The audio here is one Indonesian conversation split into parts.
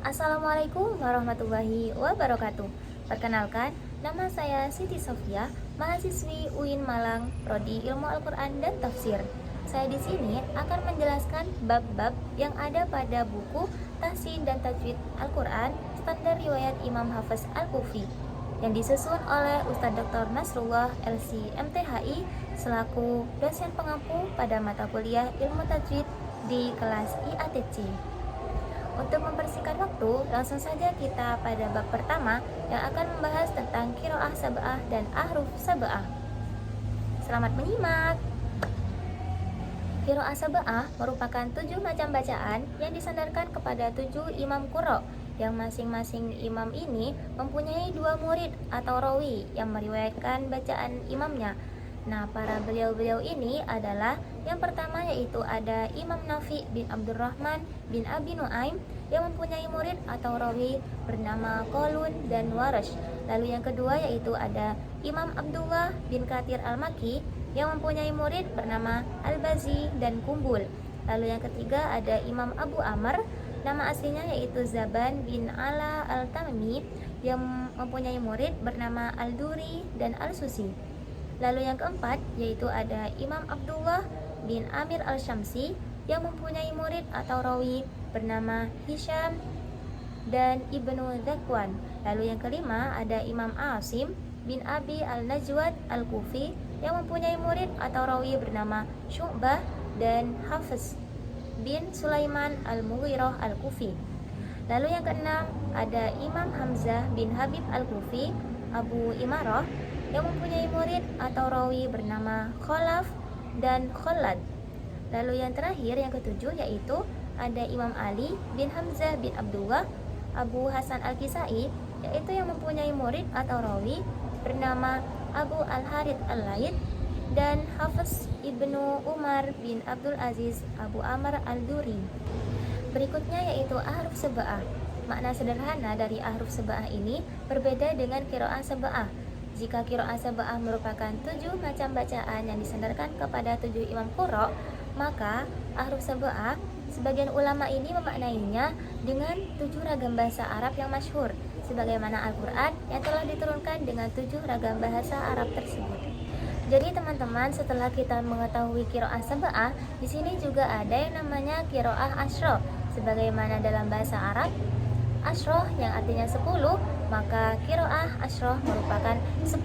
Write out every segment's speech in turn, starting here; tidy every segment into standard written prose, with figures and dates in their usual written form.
Assalamualaikum warahmatullahi wabarakatuh. Perkenalkan, nama saya Siti Sofia, mahasiswi UIN Malang, Prodi Ilmu Al-Quran dan Tafsir. Saya di sini akan menjelaskan bab-bab yang ada pada buku Tahsin dan Tajwid Al-Quran Standar Riwayat Imam Hafiz Al-Kufi yang disusun oleh Ustadz Dr. Nasrullah LC MTHI selaku dosen pengampu pada mata kuliah Ilmu Tajwid di kelas IATC. Untuk mempersingkat waktu, langsung saja kita pada bab pertama yang akan membahas tentang qiraah sab'ah dan ahruf sab'ah. Selamat menyimak. Qiraah sab'ah merupakan 7 macam bacaan yang disandarkan kepada 7 imam qurra, yang masing-masing imam ini mempunyai 2 murid atau rawi yang meriwayatkan bacaan imamnya. Nah, para beliau-beliau ini adalah yang pertama yaitu ada Imam Nafi bin Abdurrahman bin Abi Nuaim yang mempunyai murid atau rawi bernama Qalun dan Warash. Lalu yang kedua yaitu ada Imam Abdullah bin Katsir Al-Makki yang mempunyai murid bernama Al-Bazi dan Kumbul. Lalu yang ketiga ada Imam Abu Amr, nama aslinya yaitu Zaban bin Ala Al-Tamimi yang mempunyai murid bernama Al-Duri dan Al-Susi. Lalu yang keempat yaitu ada Imam Abdullah bin Amir Al-Syamsi yang mempunyai murid atau rawi bernama Hisham dan Ibnu Zakwan. Lalu yang kelima ada Imam Asim bin Abi Al-Najwad Al-Kufi yang mempunyai murid atau rawi bernama Syu'bah dan Hafiz bin Sulaiman Al-Mughirah Al-Kufi. Lalu yang keenam ada Imam Hamzah bin Habib Al-Kufi Abu Imarah yang mempunyai murid atau rawi bernama Khalaf dan Khalad. Lalu yang terakhir yang ketujuh yaitu ada Imam Ali bin Hamzah bin Abdullah Abu Hasan Al-Kisai, yaitu yang mempunyai murid atau rawi bernama Abu Al-Harith Al-Laid dan Hafiz Ibnu Umar bin Abdul Aziz Abu Amr Al-Duri. Berikutnya yaitu ahruf sab'ah. Makna sederhana dari ahruf sab'ah ini berbeda dengan qiraah sab'ah. Jika qiraah sab'ah merupakan 7 macam bacaan yang disandarkan kepada 7 imam qurra, maka ahruf sab'ah sebagian ulama ini memaknainya dengan 7 ragam bahasa Arab yang masyhur, sebagaimana Al-Quran yang telah diturunkan dengan 7 ragam bahasa Arab tersebut. Jadi teman-teman, setelah kita mengetahui qiraah sab'ah, di sini juga ada yang namanya qiraah asyra, sebagaimana dalam bahasa Arab asyroh yang artinya 10, maka qiraah asyroh merupakan 10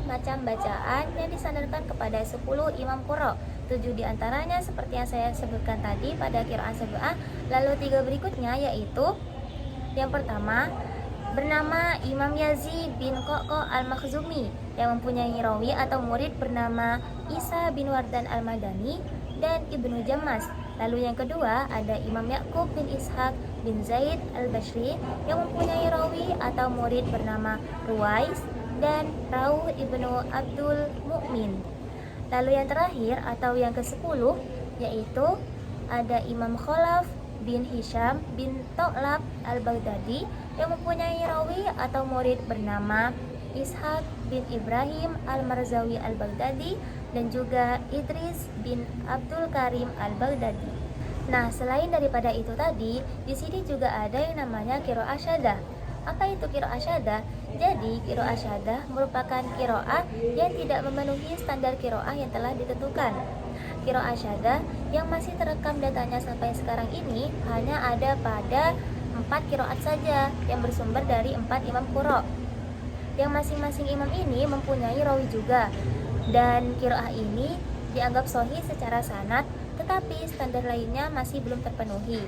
macam bacaan yang disandarkan kepada 10 imam qurra. 7 diantaranya seperti yang saya sebutkan tadi pada qiraah sab'ah. Lalu 3 berikutnya yaitu yang pertama bernama Imam Yazid bin Qaqqa Al-Makhzumi yang mempunyai rawi atau murid bernama Isa bin Wardan Al-Madani dan Ibnu Jammas. Lalu yang kedua ada Imam Ya'qub bin Ishaq bin Zaid Al-Bashri yang mempunyai rawi atau murid bernama Ruwais dan Rauh Ibnu Abdul Mu'min. Lalu yang terakhir atau yang ke-10 yaitu ada Imam Khalaf bin Hisham bin To'lab Al-Baghdadi yang mempunyai rawi atau murid bernama Ishaq bin Ibrahim Al-Marzawi Al-Baghdadi dan juga Idris bin Abdul Karim Al-Baghdadi. Nah, selain daripada itu tadi, di sini juga ada yang namanya qiraah syaddah. Apa itu qiraah syaddah? Jadi, qiraah syaddah merupakan qiraah yang tidak memenuhi standar qiraah yang telah ditentukan. Qiraah syaddah yang masih terekam datanya sampai sekarang ini hanya ada pada 4 qiraat saja yang bersumber dari 4 imam qurra. Yang masing-masing imam ini mempunyai rawi juga. Dan qiraah ini dianggap sahih secara sanad, tetapi standar lainnya masih belum terpenuhi.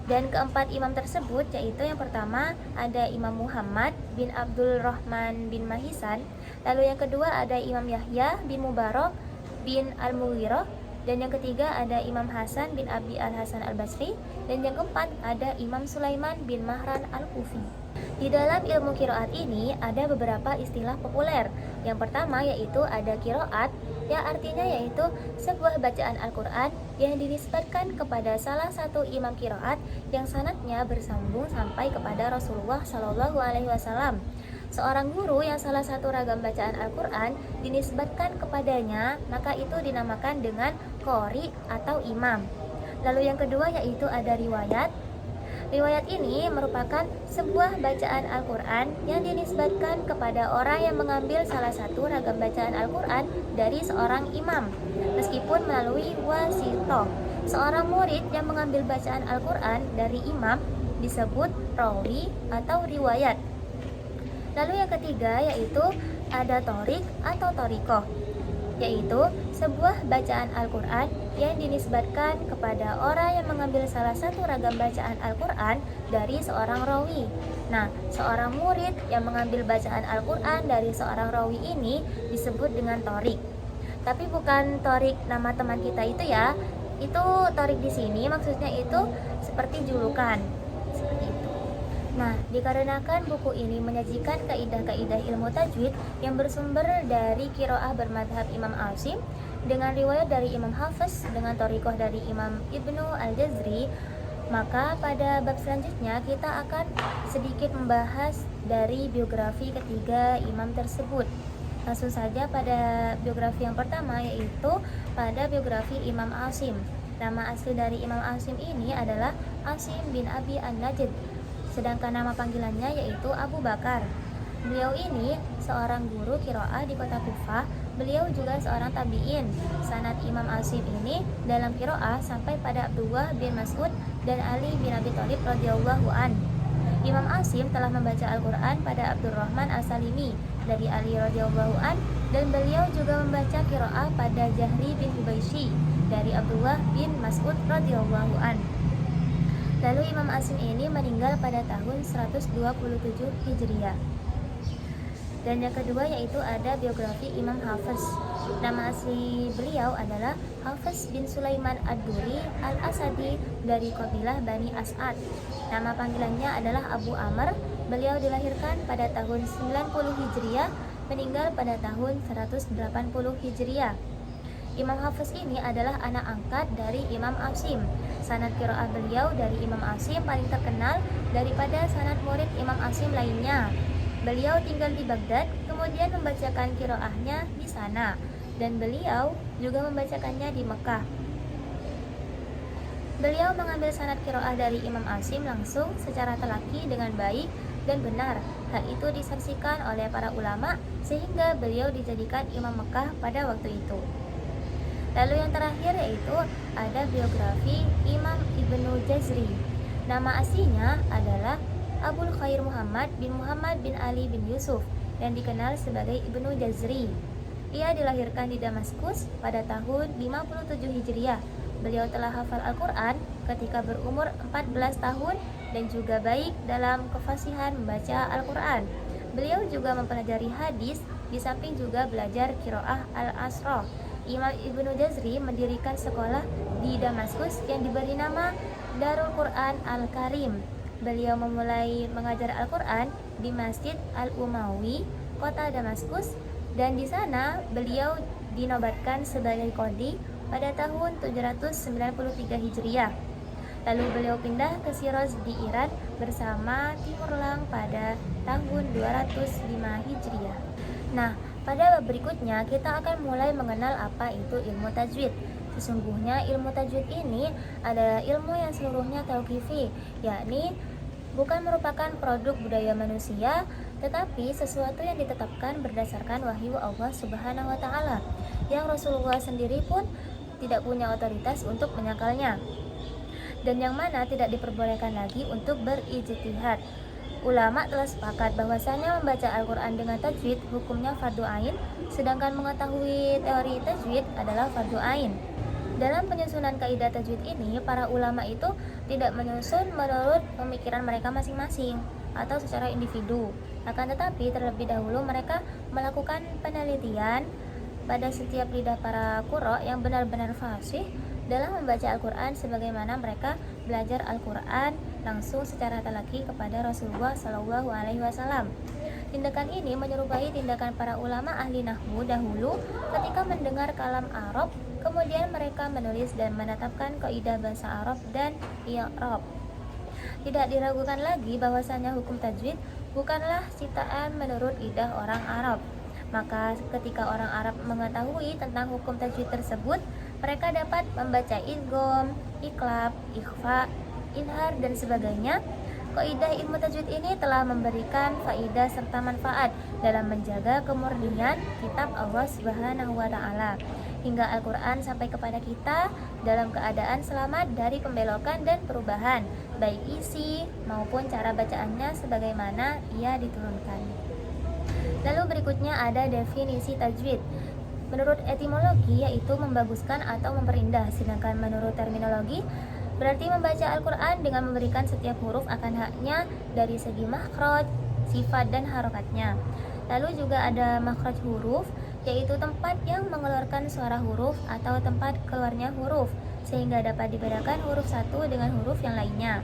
Dan keempat imam tersebut yaitu yang pertama ada Imam Muhammad bin Abdul Rahman bin Mahisan, lalu yang kedua ada Imam Yahya bin Mubarak bin Al-Mughirah, dan yang ketiga ada Imam Hasan bin Abi Al-Hasan Al-Basri, dan yang keempat ada Imam Sulaiman bin Mahran Al-Kufi. Di dalam ilmu qiraat ini ada beberapa istilah populer. Yang pertama yaitu ada qiraat, yang artinya yaitu sebuah bacaan Al-Quran yang dinisbatkan kepada salah satu imam qiraat yang sanadnya bersambung sampai kepada Rasulullah SAW. Seorang guru yang salah satu ragam bacaan Al-Quran dinisbatkan kepadanya, maka itu dinamakan dengan qori atau imam. Lalu yang kedua yaitu ada riwayat. Riwayat ini merupakan sebuah bacaan Al-Quran yang dinisbatkan kepada orang yang mengambil salah satu ragam bacaan Al-Quran dari seorang imam, meskipun melalui wasitoh. Seorang murid yang mengambil bacaan Al-Quran dari imam disebut rawi atau riwayat. Lalu yang ketiga yaitu ada torik atau torikoh, yaitu sebuah bacaan Al-Quran yang dinisbatkan kepada orang yang mengambil salah satu ragam bacaan Al-Quran dari seorang rawi. Nah, seorang murid yang mengambil bacaan Al-Quran dari seorang rawi ini disebut dengan torik. Tapi bukan torik nama teman kita itu ya. Itu torik di sini maksudnya itu seperti julukan. Seperti itu. Nah, dikarenakan buku ini menyajikan kaidah-kaidah ilmu tajwid yang bersumber dari qiraah bermadhab Imam Asim dengan riwayat dari Imam Hafiz dengan thoriqoh dari Imam Ibnu Al-Jazri, maka pada bab selanjutnya kita akan sedikit membahas dari biografi ketiga imam tersebut. Langsung saja pada biografi yang pertama, yaitu pada biografi Imam Asim. Nama asli dari Imam Asim ini adalah Asim bin Abi An-Najd, sedangkan nama panggilannya yaitu Abu Bakar. Beliau ini seorang guru qiraah di kota Kufah. Beliau juga seorang tabi'in. Sanad Imam Asim ini dalam qiraah sampai pada Abdullah bin Mas'ud dan Ali bin Abi Thalib radhiyallahu an. Imam Asim telah membaca Al-Quran pada Abdurrahman As-Salimi dari Ali radhiyallahu an, dan beliau juga membaca qiraah pada Jahri bin Hubayshi dari Abdullah bin Mas'ud radhiyallahu an. Lalu Imam Asim ini meninggal pada tahun 127 Hijriah. Dan yang kedua yaitu ada biografi Imam Hafiz. Nama asli beliau adalah Hafiz bin Sulaiman Ad-Duri Al-Asadi dari kabilah Bani As'ad. Nama panggilannya adalah Abu Amr. Beliau dilahirkan pada tahun 90 Hijriah, meninggal pada tahun 180 Hijriah. Imam Hafiz ini adalah anak angkat dari Imam Asim. Sanad qiraah beliau dari Imam Asim paling terkenal daripada sanad murid Imam Asim lainnya. Beliau tinggal di Baghdad, kemudian membacakan qiraahnya di sana, dan beliau juga membacakannya di Mekah. Beliau mengambil sanad qiraah dari Imam Asim langsung secara telaki dengan baik dan benar. Hal itu disaksikan oleh para ulama sehingga beliau dijadikan Imam Mekah pada waktu itu. Lalu yang terakhir yaitu ada biografi Imam Ibnu Jazri. Nama aslinya adalah Abul Khair Muhammad bin Ali bin Yusuf yang dikenal sebagai Ibnu Jazri. Ia dilahirkan di Damaskus pada tahun 57 Hijriah. Beliau telah hafal Al-Quran ketika berumur 14 tahun dan juga baik dalam kefasihan membaca Al-Quran. Beliau juga mempelajari hadis di samping juga belajar qiraah Al-Asra. Imam Ibnu Jazri mendirikan sekolah di Damaskus yang diberi nama Darul Quran Al-Karim. Beliau memulai mengajar Al-Quran di Masjid Al-Umawi, kota Damaskus, dan di sana beliau dinobatkan sebagai qadhi pada tahun 793 Hijriah. Lalu beliau pindah ke Shiraz di Iran bersama Timurlang pada tahun 205 Hijriah. Nah, pada bab berikutnya kita akan mulai mengenal apa itu ilmu tajwid. Sesungguhnya ilmu tajwid ini adalah ilmu yang seluruhnya tauqifi, yakni bukan merupakan produk budaya manusia, tetapi sesuatu yang ditetapkan berdasarkan wahyu Allah Subhanahu wa Ta'ala, yang Rasulullah sendiri pun tidak punya otoritas untuk menyakalnya, dan yang mana tidak diperbolehkan lagi untuk berijtihad. Ulama telah sepakat bahwasanya membaca Al-Quran dengan tajwid hukumnya fardu ain, sedangkan mengetahui teori tajwid adalah fardu ain. Dalam penyusunan kaidah tajwid ini, para ulama itu tidak menyusun menurut pemikiran mereka masing-masing atau secara individu. Akan tetapi terlebih dahulu mereka melakukan penelitian pada setiap lidah para qurra yang benar-benar fasih dalam membaca Al-Quran, sebagaimana mereka belajar Al-Quran langsung secara talaki kepada Rasulullah SAW. Tindakan ini menyerupai tindakan para ulama ahli nahwu dahulu ketika mendengar kalam Arab, kemudian mereka menulis dan menetapkan kaidah bahasa Arab dan i'rab. Tidak diragukan lagi bahwasanya hukum tajwid bukanlah ciptaan menurut lidah orang Arab. Maka ketika orang Arab mengetahui tentang hukum tajwid tersebut, mereka dapat membaca idgham, iqlab, ikhfa, izhar, dan sebagainya. Kaidah ilmu tajwid ini telah memberikan faidah serta manfaat dalam menjaga kemurnian kitab Allah Subhanahu wa taala hingga Al-Qur'an sampai kepada kita dalam keadaan selamat dari pembelokan dan perubahan, baik isi maupun cara bacaannya sebagaimana ia diturunkan. Lalu berikutnya ada definisi tajwid. Menurut etimologi yaitu membaguskan atau memperindah, sedangkan menurut terminologi berarti membaca Al-Quran dengan memberikan setiap huruf akan haknya dari segi makhraj, sifat, dan harokatnya. Lalu juga ada makhraj huruf, yaitu tempat yang mengeluarkan suara huruf atau tempat keluarnya huruf, sehingga dapat dibedakan huruf satu dengan huruf yang lainnya.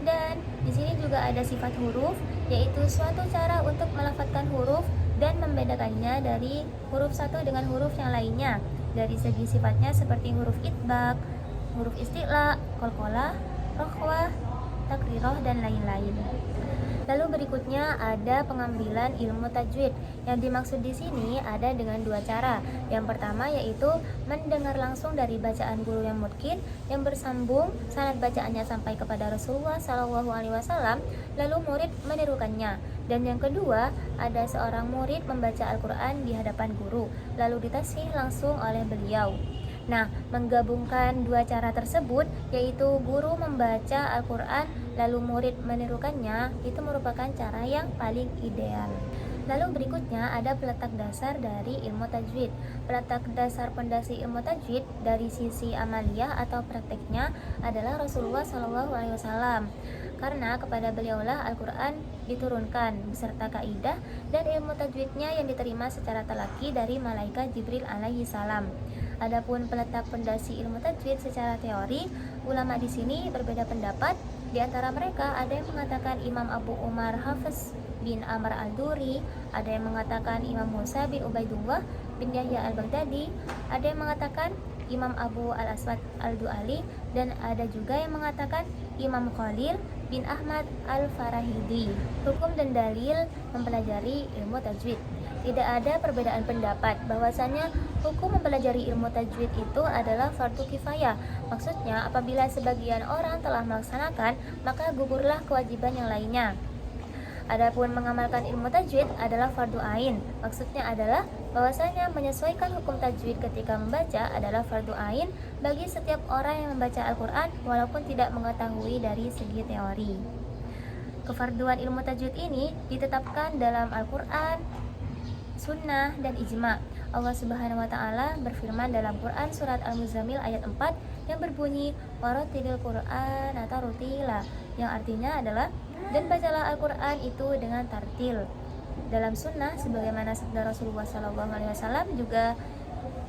Dan di sini juga ada sifat huruf, yaitu suatu cara untuk melafadzkan huruf dan membedakannya dari huruf satu dengan huruf yang lainnya dari segi sifatnya seperti huruf itbaq, huruf isti'la, qalqalah, rokhwah, takriroh, dan lain-lain. Lalu berikutnya ada pengambilan ilmu tajwid. Yang dimaksud di sini ada dengan dua cara. Yang pertama yaitu mendengar langsung dari bacaan guru yang mutqin yang bersambung sanad bacaannya sampai kepada Rasulullah SAW, lalu murid menirukannya. Dan yang kedua, ada seorang murid membaca Al-Quran di hadapan guru, lalu ditasih langsung oleh beliau. Nah, menggabungkan dua cara tersebut, yaitu guru membaca Al-Quran lalu murid menirukannya, itu merupakan cara yang paling ideal. Lalu berikutnya ada peletak dasar dari ilmu tajwid. Peletak dasar pondasi ilmu tajwid dari sisi amaliyah atau prakteknya adalah Rasulullah SAW, karena kepada beliaulah Al-Quran diturunkan beserta kaidah dan ilmu tajwidnya yang diterima secara talaki dari malaikat Jibril alaihi salam. Adapun peletak pondasi ilmu tajwid secara teori, ulama di sini berbeda pendapat. Di antara mereka ada yang mengatakan Imam Abu Umar Hafiz bin Amr al-Duri, ada yang mengatakan Imam Musa bin Ubaidullah bin Yahya al-Baghdadi, ada yang mengatakan Imam Abu al-Aswad al-Du'ali, dan ada juga yang mengatakan Imam Khalil bin Ahmad al-Farahidi. Hukum dan dalil mempelajari ilmu tajwid. Tidak ada perbedaan pendapat bahwasanya hukum mempelajari ilmu tajwid itu adalah fardu kifayah. Maksudnya apabila sebagian orang telah melaksanakan, maka gugurlah kewajiban yang lainnya. Adapun mengamalkan ilmu tajwid adalah fardu ain. Maksudnya adalah bahwasanya menyesuaikan hukum tajwid ketika membaca adalah fardu ain bagi setiap orang yang membaca Al-Quran walaupun tidak mengetahui dari segi teori. Kefarduan ilmu tajwid ini ditetapkan dalam Al-Quran, sunnah, dan ijma. Allah Subhanahu wa taala berfirman dalam Quran surat Al-Muzammil ayat 4 yang berbunyi warattilil Qur'an atau rutila, yang artinya adalah dan bacalah Al-Quran itu dengan tartil. Dalam sunnah sebagaimana sabda Rasulullah SAW juga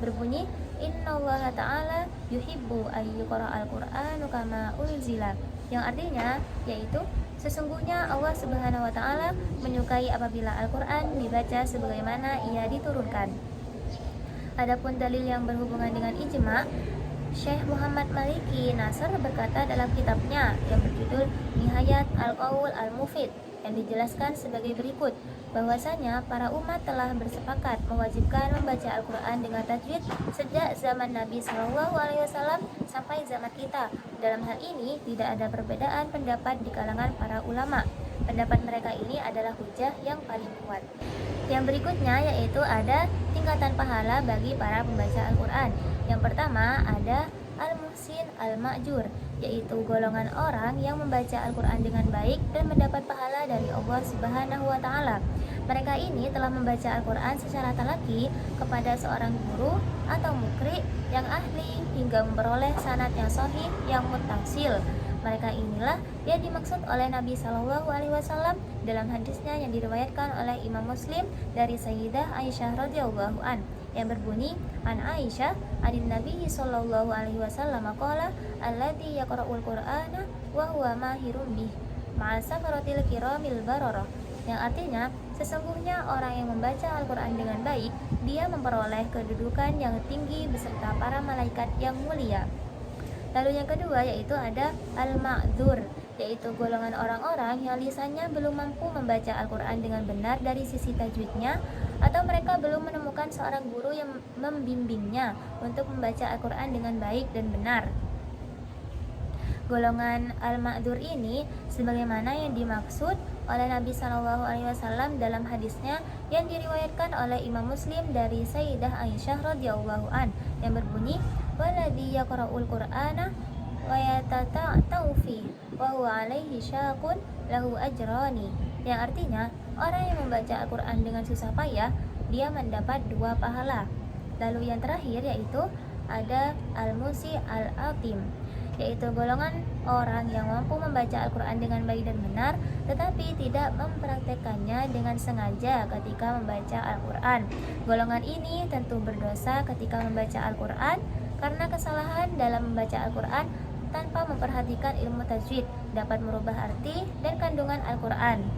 berbunyi innallaha ta'ala yuhibbu ayyuqra al-Qur'anu kama unzila, yang artinya yaitu sesungguhnya Allah Subhanahu wa taala menyukai apabila Al-Quran dibaca sebagaimana ia diturunkan. Adapun dalil yang berhubungan dengan ijma, Syekh Muhammad Maliki Nasr berkata dalam kitabnya yang berjudul Nihayat Al-Qaul Al-Mufid yang dijelaskan sebagai berikut, bahwasanya para umat telah bersepakat mewajibkan membaca Al-Quran dengan tajwid sejak zaman Nabi SAW sampai zaman kita. Dalam hal ini tidak ada perbedaan pendapat di kalangan para ulama. Pendapat mereka ini adalah hujah yang paling kuat. Yang berikutnya yaitu ada tingkatan pahala bagi para pembaca Al-Quran. Yang pertama ada Al-Muhsin Al-Ma'jur, yaitu golongan orang yang membaca Al-Quran dengan baik dan mendapat pahala dari Allah Subhanahu wa taala. Mereka ini telah membaca Al-Quran secara talaki kepada seorang guru atau mukri yang ahli hingga memperoleh sanad yang sahih yang muttasil. Mereka inilah yang dimaksud oleh Nabi SAW dalam hadisnya yang diriwayatkan oleh Imam Muslim dari Sayyidah Aisyah radhiyallahu an yang berbunyi an Aisyah anin Nabi sallallahu alaihi wasallam qala alladzi yaqra'ul Qur'ana wa huwa mahirun bih ma'a safaratil kiramil bararah, yang artinya sesungguhnya orang yang membaca Al-Quran dengan baik dia memperoleh kedudukan yang tinggi beserta para malaikat yang mulia. Lalu yang kedua yaitu ada Al-Ma'dzur, yaitu golongan orang-orang yang lisannya belum mampu membaca Al-Quran dengan benar dari sisi tajwidnya, atau mereka belum menemukan seorang guru yang membimbingnya untuk membaca Al-Quran dengan baik dan benar. Golongan al-ma'dzur ini sebagaimana yang dimaksud oleh Nabi Shallallahu Alaihi Wasallam dalam hadisnya yang diriwayatkan oleh Imam Muslim dari Sayyidah Aisyah radhiyallahu an yang berbunyi, "Waladzi yaqra'ul Qur'ana wa yatata'u fi wa huwa 'alaihi syaqun lahu ajrani," yang artinya orang yang membaca Al-Quran dengan susah payah dia mendapat 2 pahala. Lalu yang terakhir yaitu ada al-musi al-atim, yaitu golongan orang yang mampu membaca Al-Quran dengan baik dan benar tetapi tidak mempraktekannya dengan sengaja ketika membaca Al-Quran. Golongan ini tentu berdosa ketika membaca Al-Quran karena kesalahan dalam membaca Al-Quran tanpa memperhatikan ilmu tajwid dapat merubah arti dan kandungan Al-Quran.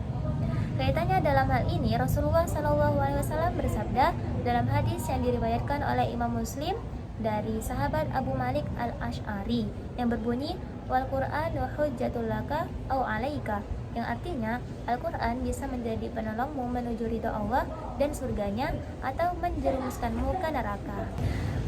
Kaitannya dalam hal ini, Rasulullah SAW bersabda dalam hadis yang diriwayatkan oleh Imam Muslim dari sahabat Abu Malik al-Ash'ari yang berbunyi, "Wal Qur'anu hujjatul laka au 'alaika," yang artinya Al-Quran bisa menjadi penolongmu menuju ridha Allah dan surganya atau menjerumuskanmu ke neraka.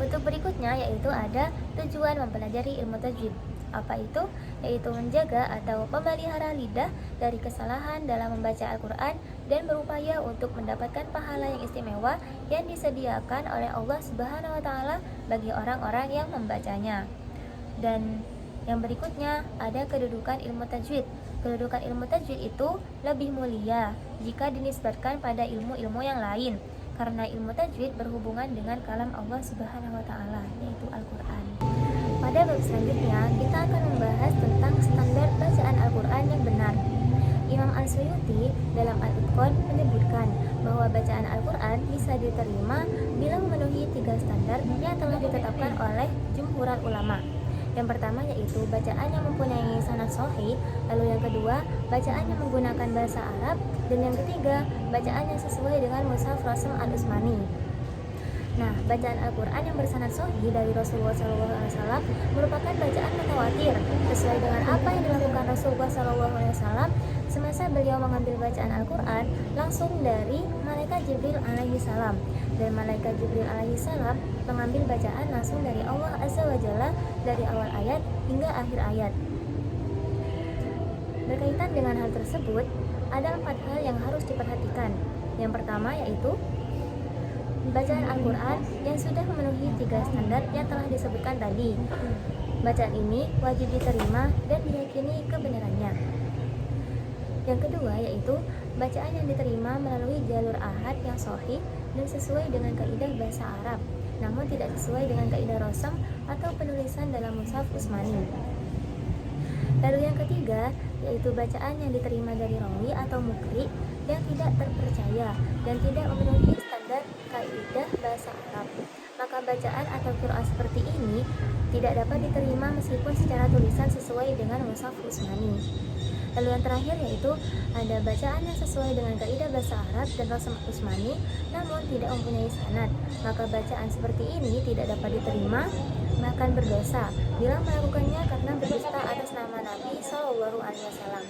Untuk berikutnya yaitu ada tujuan mempelajari ilmu tajwid. Apa itu? Yaitu menjaga atau memelihara lidah dari kesalahan dalam membaca Al-Quran dan berupaya untuk mendapatkan pahala yang istimewa yang disediakan oleh Allah Subhanahu wa Ta'ala bagi orang-orang yang membacanya. Dan yang berikutnya ada kedudukan ilmu tajwid. Kedudukan ilmu tajwid itu lebih mulia jika dinisbatkan pada ilmu-ilmu yang lain, karena ilmu tajwid berhubungan dengan kalam Allah Subhanahu wa Ta'ala, yaitu Al-Quran. Pada bab selanjutnya, kita akan membahas tentang standar bacaan Al-Quran yang benar. Imam Al-Suyuti dalam Al-Itqan menyebutkan bahwa bacaan Al-Quran bisa diterima bila memenuhi 3 standar yang telah ditetapkan oleh jumhuran ulama. Yang pertama yaitu bacaan yang mempunyai sanad sahih, lalu yang kedua bacaan yang menggunakan bahasa Arab, dan yang ketiga bacaan yang sesuai dengan mushaf Rasm Al-Utsmani. Nah, bacaan Al-Quran yang bersanad sahih dari Rasulullah SAW merupakan bacaan mutawatir sesuai dengan apa yang dilakukan Rasulullah SAW semasa beliau mengambil bacaan Al-Quran langsung dari malaikat Jibril alaihi salam, dan malaikat Jibril alaihi salam mengambil bacaan langsung dari Allah Azza wa Jalla dari awal ayat hingga akhir ayat. Berkaitan dengan hal tersebut, ada 4 hal yang harus diperhatikan. Yang pertama yaitu bacaan Al-Quran yang sudah memenuhi 3 standar yang telah disebutkan tadi. Bacaan ini wajib diterima dan diyakini kebenarannya. Yang kedua yaitu bacaan yang diterima melalui jalur ahad yang sahih dan sesuai dengan kaidah bahasa Arab, namun tidak sesuai dengan kaidah Rasm atau penulisan dalam mushaf Utsmani. Lalu yang ketiga yaitu bacaan yang diterima dari rawi atau mukri yang tidak terpercaya dan tidak memenuhi standar kaidah bahasa Arab. Maka bacaan atau qiraat seperti ini tidak dapat diterima meskipun secara tulisan sesuai dengan mushaf Utsmani. Lalu yang terakhir yaitu ada bacaan yang sesuai dengan kaidah bahasa Arab dan Rasm Utsmani namun tidak mempunyai sanad. Maka bacaan seperti ini tidak dapat diterima, bahkan berdosa bila melakukannya karena berdusta atas nama Nabi Shallallahu Alaihi Wasallam.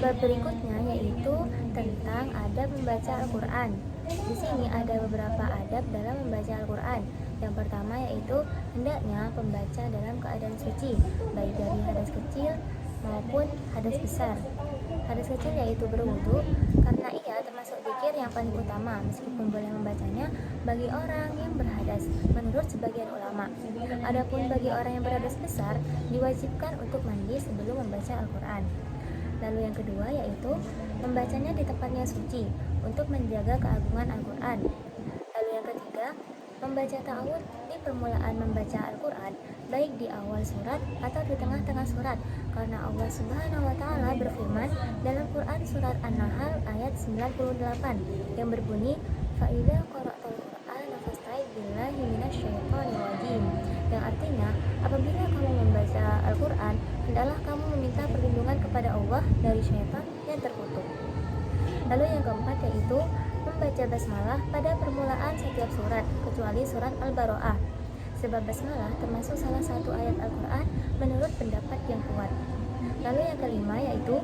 Bab berikutnya yaitu tentang adab membaca Al-Quran. Di sini ada beberapa adab dalam membaca Al-Quran. Yang pertama yaitu hendaknya pembaca dalam keadaan suci, baik dari hadas kecil maupun hadas besar. Hadas kecil yaitu berwudu, karena ia termasuk zikir yang paling utama meskipun boleh membacanya bagi orang yang berhadas menurut sebagian ulama. Adapun bagi orang yang berhadas besar diwajibkan untuk mandi sebelum membaca Al-Quran. Lalu yang kedua yaitu membacanya di tempatnya suci untuk menjaga keagungan Al-Quran. Lalu yang ketiga, membaca ta'awudz di permulaan membaca Al-Quran, baik di awal surat atau di tengah-tengah surat, karena Allah Subhanahu wa Ta'ala berfirman dalam Quran surat An-Nahl ayat 98 yang berbunyi, "Fa'idza qara'tal Qur'ana fasta'idz billahi minasyaitonir rajim," yang artinya apabila kamu membaca Al-Quran, hendaklah kamu meminta perlindungan kepada Allah dari syaitan yang terkutuk. Lalu yang keempat yaitu membaca basmalah pada permulaan setiap surat kecuali surat Al-Baqarah, sebab basmalah termasuk salah satu ayat Al-Quran menurut pendapat yang kuat. Lalu yang kelima yaitu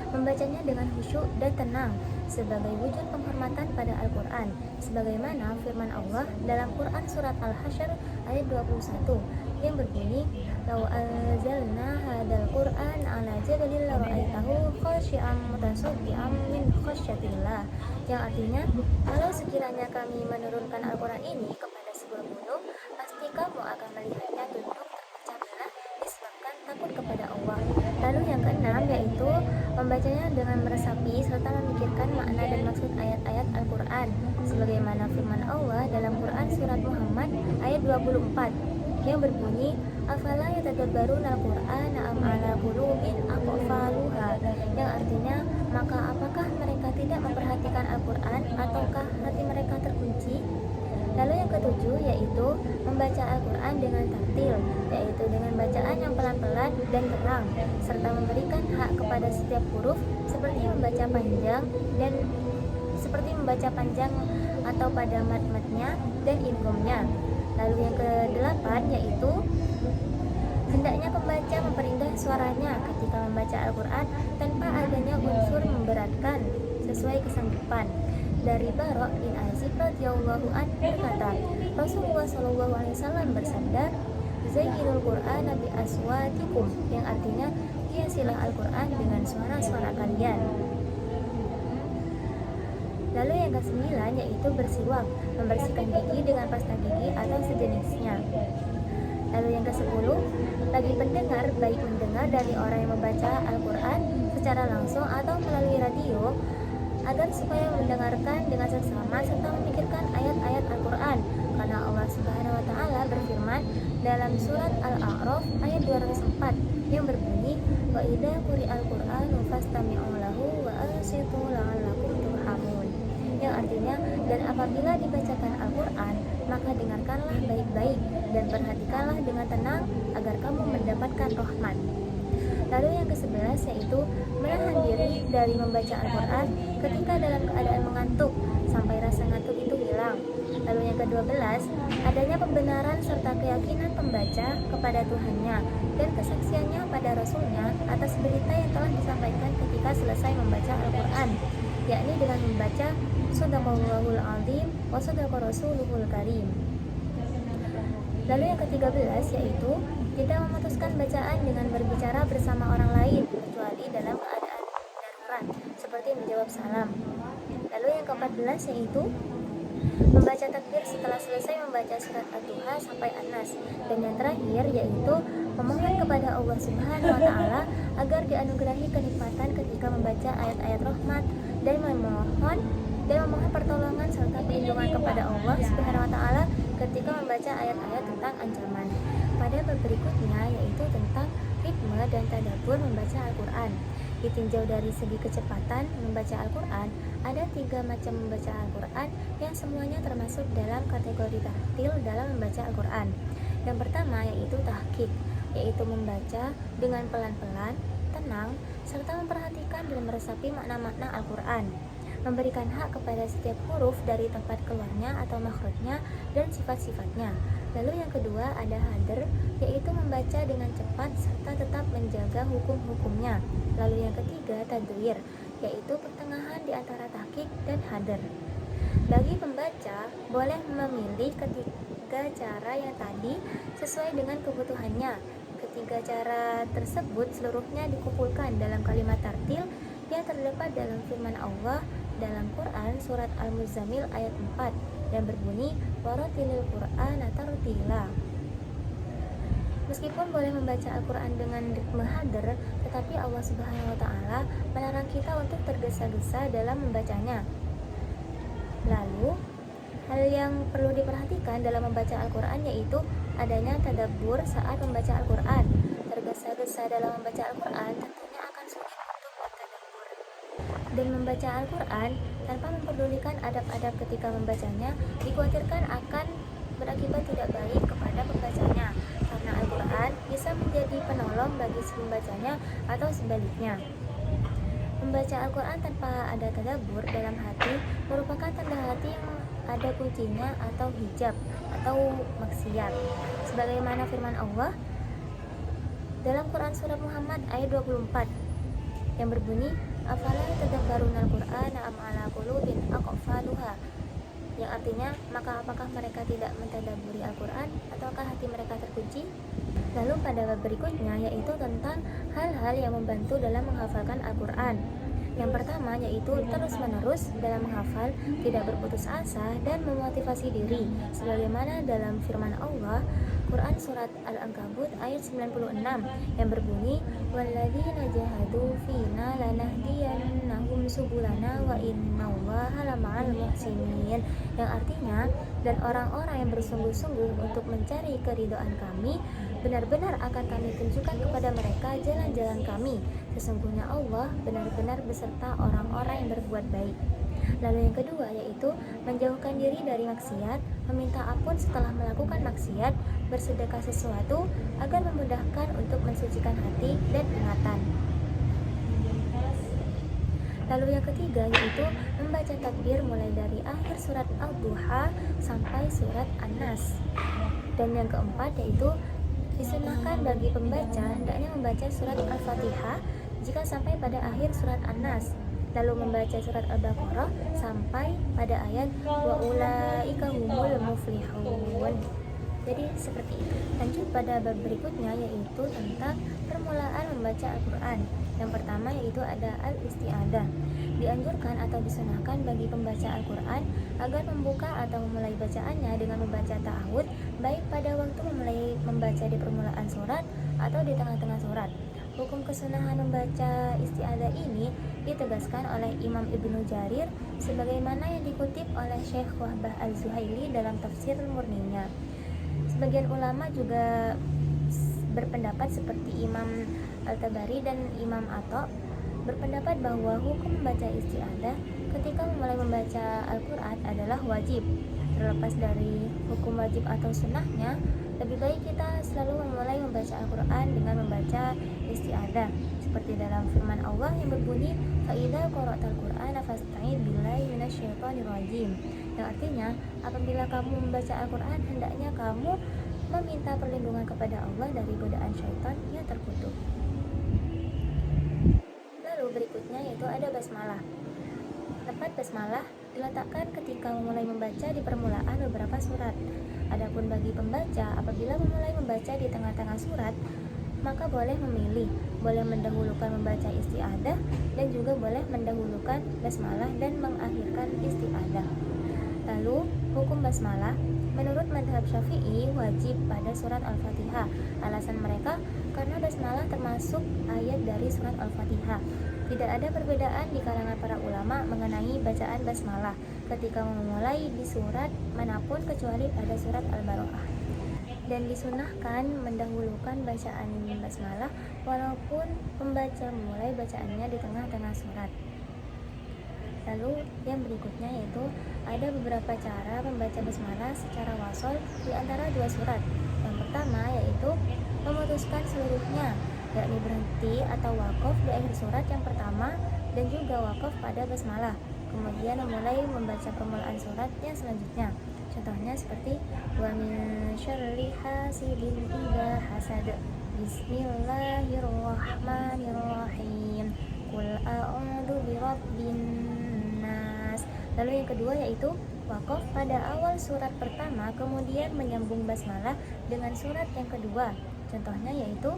membacanya dengan khusyuk dan tenang sebagai wujud penghormatan pada Al-Quran, sebagaimana firman Allah dalam Quran surat Al-Hasyr ayat 21 yang berbunyi lau anzalna hadzal qur'an ala jabalin la ra'aitahu khashi'an mutasaddian min khasyatillah, yang artinya kalau sekiranya kami menurunkan Al-Quran ini kepada sebuah gunung, pasti kamu akan melihatnya tunduk terpecah belah disebabkan takut kepada Allah. Lalu yang keenam yaitu membacanya dengan meresapi serta memikirkan makna dan maksud ayat-ayat Al-Quran, sebagaimana firman Allah dalam Quran surat Muhammad ayat 24 yang berbunyi afala yatadabbaruna al-Qur'an am ala qulubin aqfaluha, yang artinya maka apakah mereka tidak memperhatikan Al-Quran ataukah hati mereka terkunci. Lalu yang ketujuh yaitu membaca Al-Quran dengan tartil, yaitu dengan bacaan yang pelan-pelan dan tenang, serta memberikan hak kepada setiap huruf seperti membaca panjang atau pada mat-matnya dan idghamnya. Lalu yang kedelapan yaitu hendaknya pembaca memperindah suaranya ketika membaca Al-Quran tanpa adanya unsur memberatkan sesuai kesanggupan. Dari Bara' bin Azib radhiyallahu anhu berkata, Rasulullah shallallahu alaihi wasallam bersabda, Zayyinul Qur'ana bi aswatikum, yang artinya hiasilah Al-Quran dengan suara-suara kalian. Lalu yang ke-9 yaitu bersiwak, membersihkan gigi dengan pasta gigi atau sejenisnya. Lalu yang ke-10, bagi pendengar baik mendengar dari orang yang membaca Al-Quran secara langsung atau melalui radio, agar supaya mendengarkan dengan seksama serta memikirkan ayat-ayat Al-Quran, karena Allah Subhanahu wa Ta'ala berfirman dalam surat Al-A'raf ayat 204 yang berbunyi wa idza quri'al Qur'anu fastami'u lahu wa ansitu la'allakum turhamun, yang artinya dan apabila dibacakan Al-Quran maka dengarkanlah baik-baik dan perhatikanlah dengan tenang agar kamu mendapatkan rahmat. Lalu yang ke-11 yaitu menahan diri dari membaca Al-Quran ketika dalam keadaan mengantuk sampai rasa ngantuk itu hilang. Lalu yang ke-12 adanya pembenaran serta keyakinan pembaca kepada Tuhannya dan kesaksiannya pada Rasulnya atas berita yang telah disampaikan ketika selesai membaca Al-Quran, yakni dengan membaca Shadaqallahul Azim wa Shadaqa Rasuluhul Karim. Lalu yang ke-13 yaitu tidak memutuskan bacaan dengan berbicara bersama orang lain kecuali dalam keadaan darurat seperti menjawab salam. Lalu yang ke-14 yaitu membaca takbir setelah selesai membaca surat Al-Duha sampai An-Nas. Dan yang terakhir yaitu memohon kepada Allah Subhanahu wa Ta'ala agar dianugerahi kenikmatan ketika membaca ayat-ayat rahmat dan memohon pertolongan serta perlindungan kepada Allah Subhanahu wa Ta'ala ketika membaca ayat-ayat tentang ancaman. Pada bab berikutnya yaitu tentang hikmah dan tadabbur membaca Al-Quran. Ditinjau dari segi kecepatan membaca Al-Quran, ada 3 macam membaca Al-Quran yang semuanya termasuk dalam kategori tahtil dalam membaca Al-Quran. Yang pertama yaitu tahqiq, yaitu membaca dengan pelan-pelan, tenang, serta memperhatikan dan meresapi makna-makna Al-Quran, memberikan hak kepada setiap huruf dari tempat keluarnya atau makhrajnya dan sifat-sifatnya. Lalu yang kedua ada hadr, yaitu membaca dengan cepat serta tetap menjaga hukum-hukumnya. Lalu yang ketiga tadwir, yaitu pertengahan di antara tahqiq dan hadr. Bagi pembaca boleh memilih ketiga cara yang tadi sesuai dengan kebutuhannya. Ketiga cara tersebut seluruhnya dikumpulkan dalam kalimat tartil yang terdapat dalam firman Allah dalam Quran surat Al-Muzammil ayat 4 yang berbunyi waratilil Qur'an tartila. Meskipun boleh membaca Al-Quran dengan ritme hadr, tetapi Allah Subhanahu wa Ta'ala melarang kita untuk tergesa-gesa dalam membacanya. Lalu, hal yang perlu diperhatikan dalam membaca Al-Quran yaitu adanya tadabbur saat membaca Al-Quran. Tergesa-gesa dalam membaca Al-Quran tentunya akan sulit untuk bertadabbur. Dan membaca Al-Quran tanpa memperdulikan adab-adab ketika membacanya dikhawatirkan akan berakibat tidak baik kepada pembacanya, karena Al-Quran bisa menjadi penolong bagi si pembacanya atau sebaliknya. Membaca Al-Quran tanpa ada tadabbur dalam hati merupakan tanda hati yang ada kuncinya atau hijab atau maksiat, sebagaimana firman Allah dalam Quran surat Muhammad ayat 24 yang berbunyi afala tadabbarunal Qur'ana am ala qulubin aqfaluha, yang artinya, maka apakah mereka tidak mentadabburi Al-Quran ataukah hati mereka terkunci? Lalu pada bab berikutnya yaitu tentang hal-hal yang membantu dalam menghafalkan Al-Quran. Yang pertama yaitu terus-menerus dalam menghafal, tidak berputus asa dan memotivasi diri, sebagaimana dalam firman Allah Quran surat Al-Ankabut ayat 96 yang berbunyi, walladzina jahadu fina lanahdiyannahum subulana wa innallaha lama'al muhsinin, yang artinya, dan orang-orang yang bersungguh-sungguh untuk mencari keridhaan kami, benar-benar akan kami tunjukkan kepada mereka jalan-jalan kami. Sesungguhnya Allah benar-benar beserta orang-orang yang berbuat baik. Lalu yang kedua yaitu menjauhkan diri dari maksiat, meminta ampun setelah melakukan maksiat, bersedekah sesuatu agar memudahkan untuk mensucikan hati dan ingatan. Lalu yang ketiga yaitu membaca takbir mulai dari akhir surat Al-Duha sampai surat An-Nas. Dan yang keempat yaitu disunahkan bagi pembaca hendaknya membaca surat Al-Fatihah jika sampai pada akhir surat An-Nas, lalu membaca surat Al-Baqarah sampai pada ayat wa ulaika humul muflihun. Jadi seperti itu. Lanjut pada bab berikutnya yaitu tentang permulaan membaca Al-Quran. Yang pertama yaitu ada al-isti'adah. Dianjurkan atau disunahkan bagi pembaca Al-Quran agar membuka atau memulai bacaannya dengan membaca ta'awud, baik pada waktu memulai membaca di permulaan surat atau di tengah-tengah surat. Hukum kesunahan membaca isti'adah ini ditegaskan oleh Imam Ibnu Jarir sebagaimana yang dikutip oleh Syekh Wahbah Al-Zuhaili dalam tafsir murninya. Sebagian ulama juga berpendapat seperti Imam Al-Tabari dan Imam Atha berpendapat bahwa hukum membaca isti'adah ketika memulai membaca Al-Quran adalah wajib. Terlepas dari hukum wajib atau sunnahnya, lebih baik kita selalu memulai membaca Al-Quran dengan membaca isti'adah seperti dalam firman Allah yang berbunyi fa'idza qara'tal Qur'ana fasta'idz billahi minasyaitonir rajim, yang artinya apabila kamu membaca Al-Quran hendaknya kamu meminta perlindungan kepada Allah dari godaan syaitan yang terkutuk. Lalu berikutnya yaitu ada basmalah. Tempat basmalah diletakkan ketika memulai membaca di permulaan beberapa surat. Adapun bagi pembaca, apabila memulai membaca di tengah-tengah surat, maka boleh memilih, boleh mendahulukan membaca isti'adah dan juga boleh mendahulukan basmalah dan mengakhirkan isti'adah. Lalu, hukum basmalah menurut madhab Syafi'i wajib pada surat Al-Fatihah. Alasan mereka karena basmalah termasuk ayat dari surat Al-Fatihah. Tidak ada perbedaan di kalangan para ulama mengenai bacaan basmalah ketika memulai di surat manapun kecuali pada surat Al-Baqarah. Dan disunahkan mendahulukan bacaan basmalah walaupun pembaca memulai bacaannya di tengah-tengah surat. Lalu yang berikutnya yaitu ada beberapa cara membaca basmalah secara wasol di antara dua surat. Yang pertama yaitu memutuskan seluruhnya, yakni berhenti atau wakaf di akhir surat yang pertama dan juga wakaf pada basmalah. Kemudian memulai membaca permulaan surat yang selanjutnya. Contohnya seperti wa min syarri hasidin idza hasad. Bismillahirrahmanirrahim. Qul a'udzu birabbin nas. Lalu yang kedua yaitu wakaf pada awal surat pertama kemudian menyambung basmalah dengan surat yang kedua. Contohnya yaitu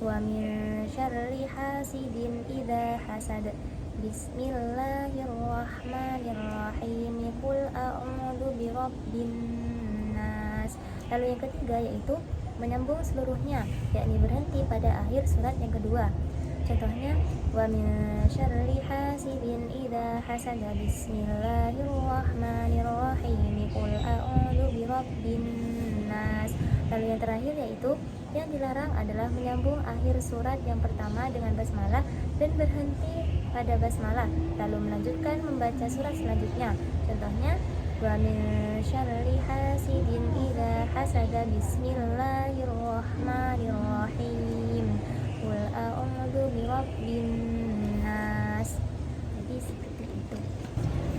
wa min syarri hasidin idza hasad. Bismillahirrahmanirrahim. Qul a'udzu birabbin nas. Lalu yang ketiga yaitu menyambung seluruhnya, yakni berhenti pada akhir surat yang kedua. Contohnya wa min syarri hasidin idza hasad. Bismillahirrahmanirrahim. Qul a'udzu birabbin nas. Lalu yang terakhir yaitu yang dilarang adalah menyambung akhir surat yang pertama dengan basmalah dan berhenti pada basmalah lalu melanjutkan membaca surat selanjutnya. Contohnya wa min syarri hasidin idza hasad. Bismillahirrahmanirrahim. Qul a'udzu birabbin nas. Jadi seperti itu.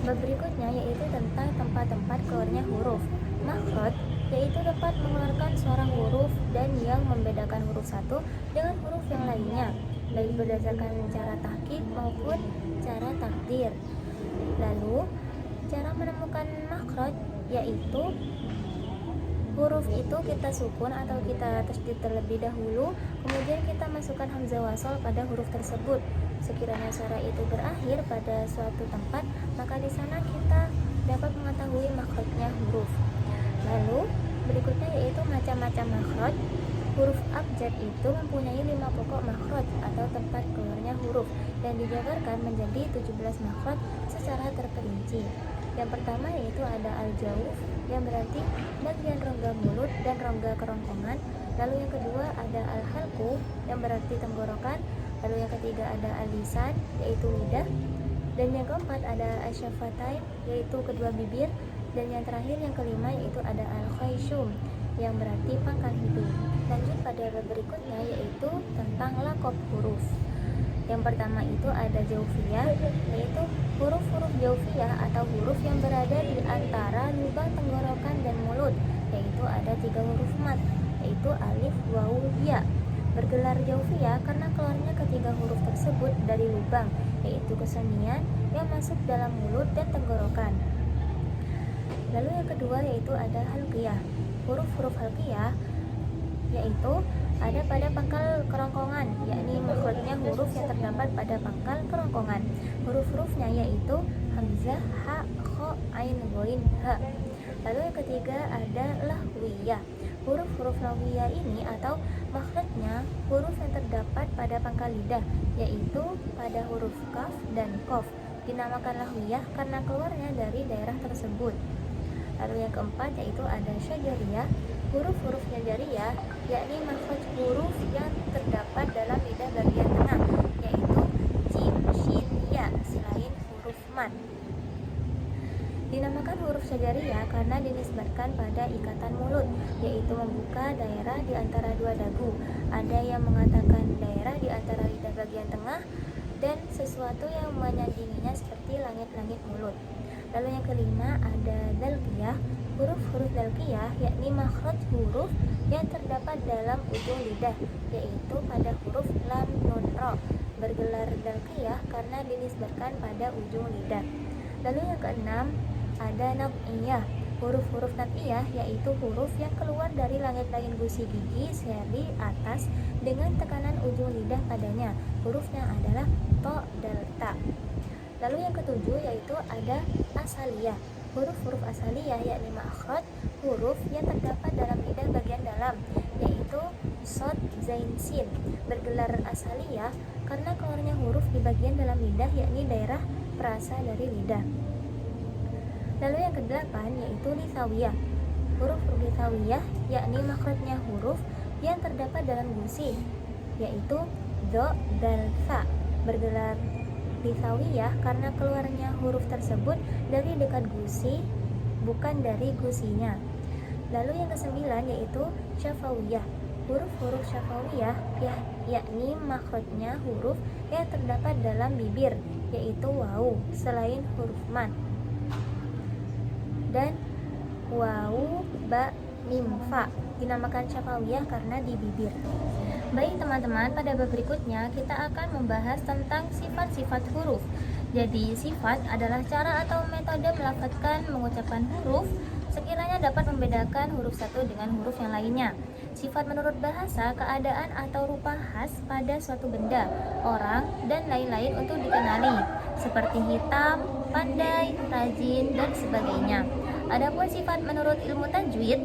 Bab berikutnya yaitu tentang tempat-tempat keluarnya huruf. Makhraj yaitu tempat mengeluarkan suara huruf dan yang membedakan huruf satu dengan huruf yang lainnya, baik berdasarkan cara tahqiq maupun cara takdir. Lalu Cara menemukan makhraj yaitu huruf itu kita sukun atau kita tasydid terlebih dahulu, kemudian kita masukkan hamzah wasal pada huruf tersebut. Sekiranya suara itu berakhir pada suatu tempat, maka di sana kita dapat mengetahui makhrajnya huruf. Lalu berikutnya yaitu macam-macam makhraj. Huruf abjad itu mempunyai 5 pokok makhraj atau tempat keluarnya huruf dan dijabarkan menjadi 17 makhraj secara terperinci. Yang pertama yaitu ada al-jauf yang berarti bagian rongga mulut dan rongga kerongkongan. Lalu yang kedua ada al-halqu yang berarti tenggorokan. Lalu yang ketiga ada al-lisan yaitu lidah. Dan yang keempat ada asyafatain yaitu kedua bibir. Dan yang terakhir yang kelima yaitu ada al-khayshum yang berarti pangkal hidung. Lanjut pada bab berikutnya yaitu tentang lakob huruf. Yang pertama itu ada jaufiyah, yaitu huruf-huruf jaufiyah atau huruf yang berada di antara lubang tenggorokan dan mulut, yaitu ada 3 huruf mat, yaitu alif, waw, ya. Bergelar jaufiyah karena keluarnya ketiga huruf tersebut dari lubang, yaitu kesendian yang masuk dalam mulut dan tenggorokan. Lalu yang kedua yaitu ada halqiyah. Huruf-huruf halqiyah yaitu ada pada pangkal kerongkongan, yakni makhrajnya huruf yang terdapat pada pangkal kerongkongan. Huruf-hurufnya yaitu hamzah, ha, kha, ain, ghain, ha. Lalu yang ketiga ada lahwiyah. Huruf-huruf lahwiyah ini atau makhrajnya huruf yang terdapat pada pangkal lidah, yaitu pada huruf kaf dan qaf. Dinamakan lahwiyah karena keluarnya dari daerah tersebut. Lalu yang keempat yaitu ada syajariyah. Huruf-huruf syajariyah yakni makhraj huruf yang terdapat dalam lidah bagian tengah, yaitu jim, shin, ya selain huruf mat. Dinamakan huruf syajariyah karena dinisbatkan pada ikatan mulut, yaitu membuka daerah di antara dua dagu. Ada yang mengatakan daerah di antara lidah bagian tengah dan sesuatu yang menyandinginya seperti langit-langit mulut. Lalu yang kelima ada dalqiyah. Huruf-huruf dalqiyah yakni makhraj huruf yang terdapat dalam ujung lidah, yaitu pada huruf lam, nun, ro. Bergelar dalqiyah karena dinisbatkan pada ujung lidah. Lalu yang keenam ada nab'iyah. Huruf-huruf nab'iyah yaitu huruf yang keluar dari langit-langit gusi gigi seri atas dengan tekanan ujung lidah padanya. Hurufnya adalah to dan ta. Lalu yang ketujuh yaitu ada asaliyah. Huruf-huruf asaliyah yakni makhraj huruf yang terdapat dalam lidah bagian dalam, yaitu shad, zain, sin. Bergelar asaliyah karena keluarnya huruf di bagian dalam lidah yakni daerah perasa dari lidah. Lalu yang kedelapan yaitu lisawiyah. Huruf-huruf lisawiyah yakni makhrajnya huruf yang terdapat dalam gusi, yaitu do, dal, fa. Bergelar lisawiyah karena keluarnya huruf tersebut dari dekat gusi, bukan dari gusinya. Lalu yang kesembilan yaitu syafawiyah. Huruf-huruf syafawiyah yakni makhrajnya huruf yang terdapat dalam bibir, yaitu waw selain huruf mat, dan waw, ba, mim, fa. Dinamakan syafawiyah karena di bibir. Baik teman-teman, pada bab berikutnya kita akan membahas tentang sifat-sifat huruf. Jadi sifat adalah cara atau metode melafadzkan mengucapkan huruf sekiranya dapat membedakan huruf satu dengan huruf yang lainnya. Sifat menurut bahasa, keadaan atau rupa khas pada suatu benda, orang, dan lain-lain untuk dikenali, seperti hitam, pandai, rajin, dan sebagainya. Adapun sifat menurut ilmu tajwid,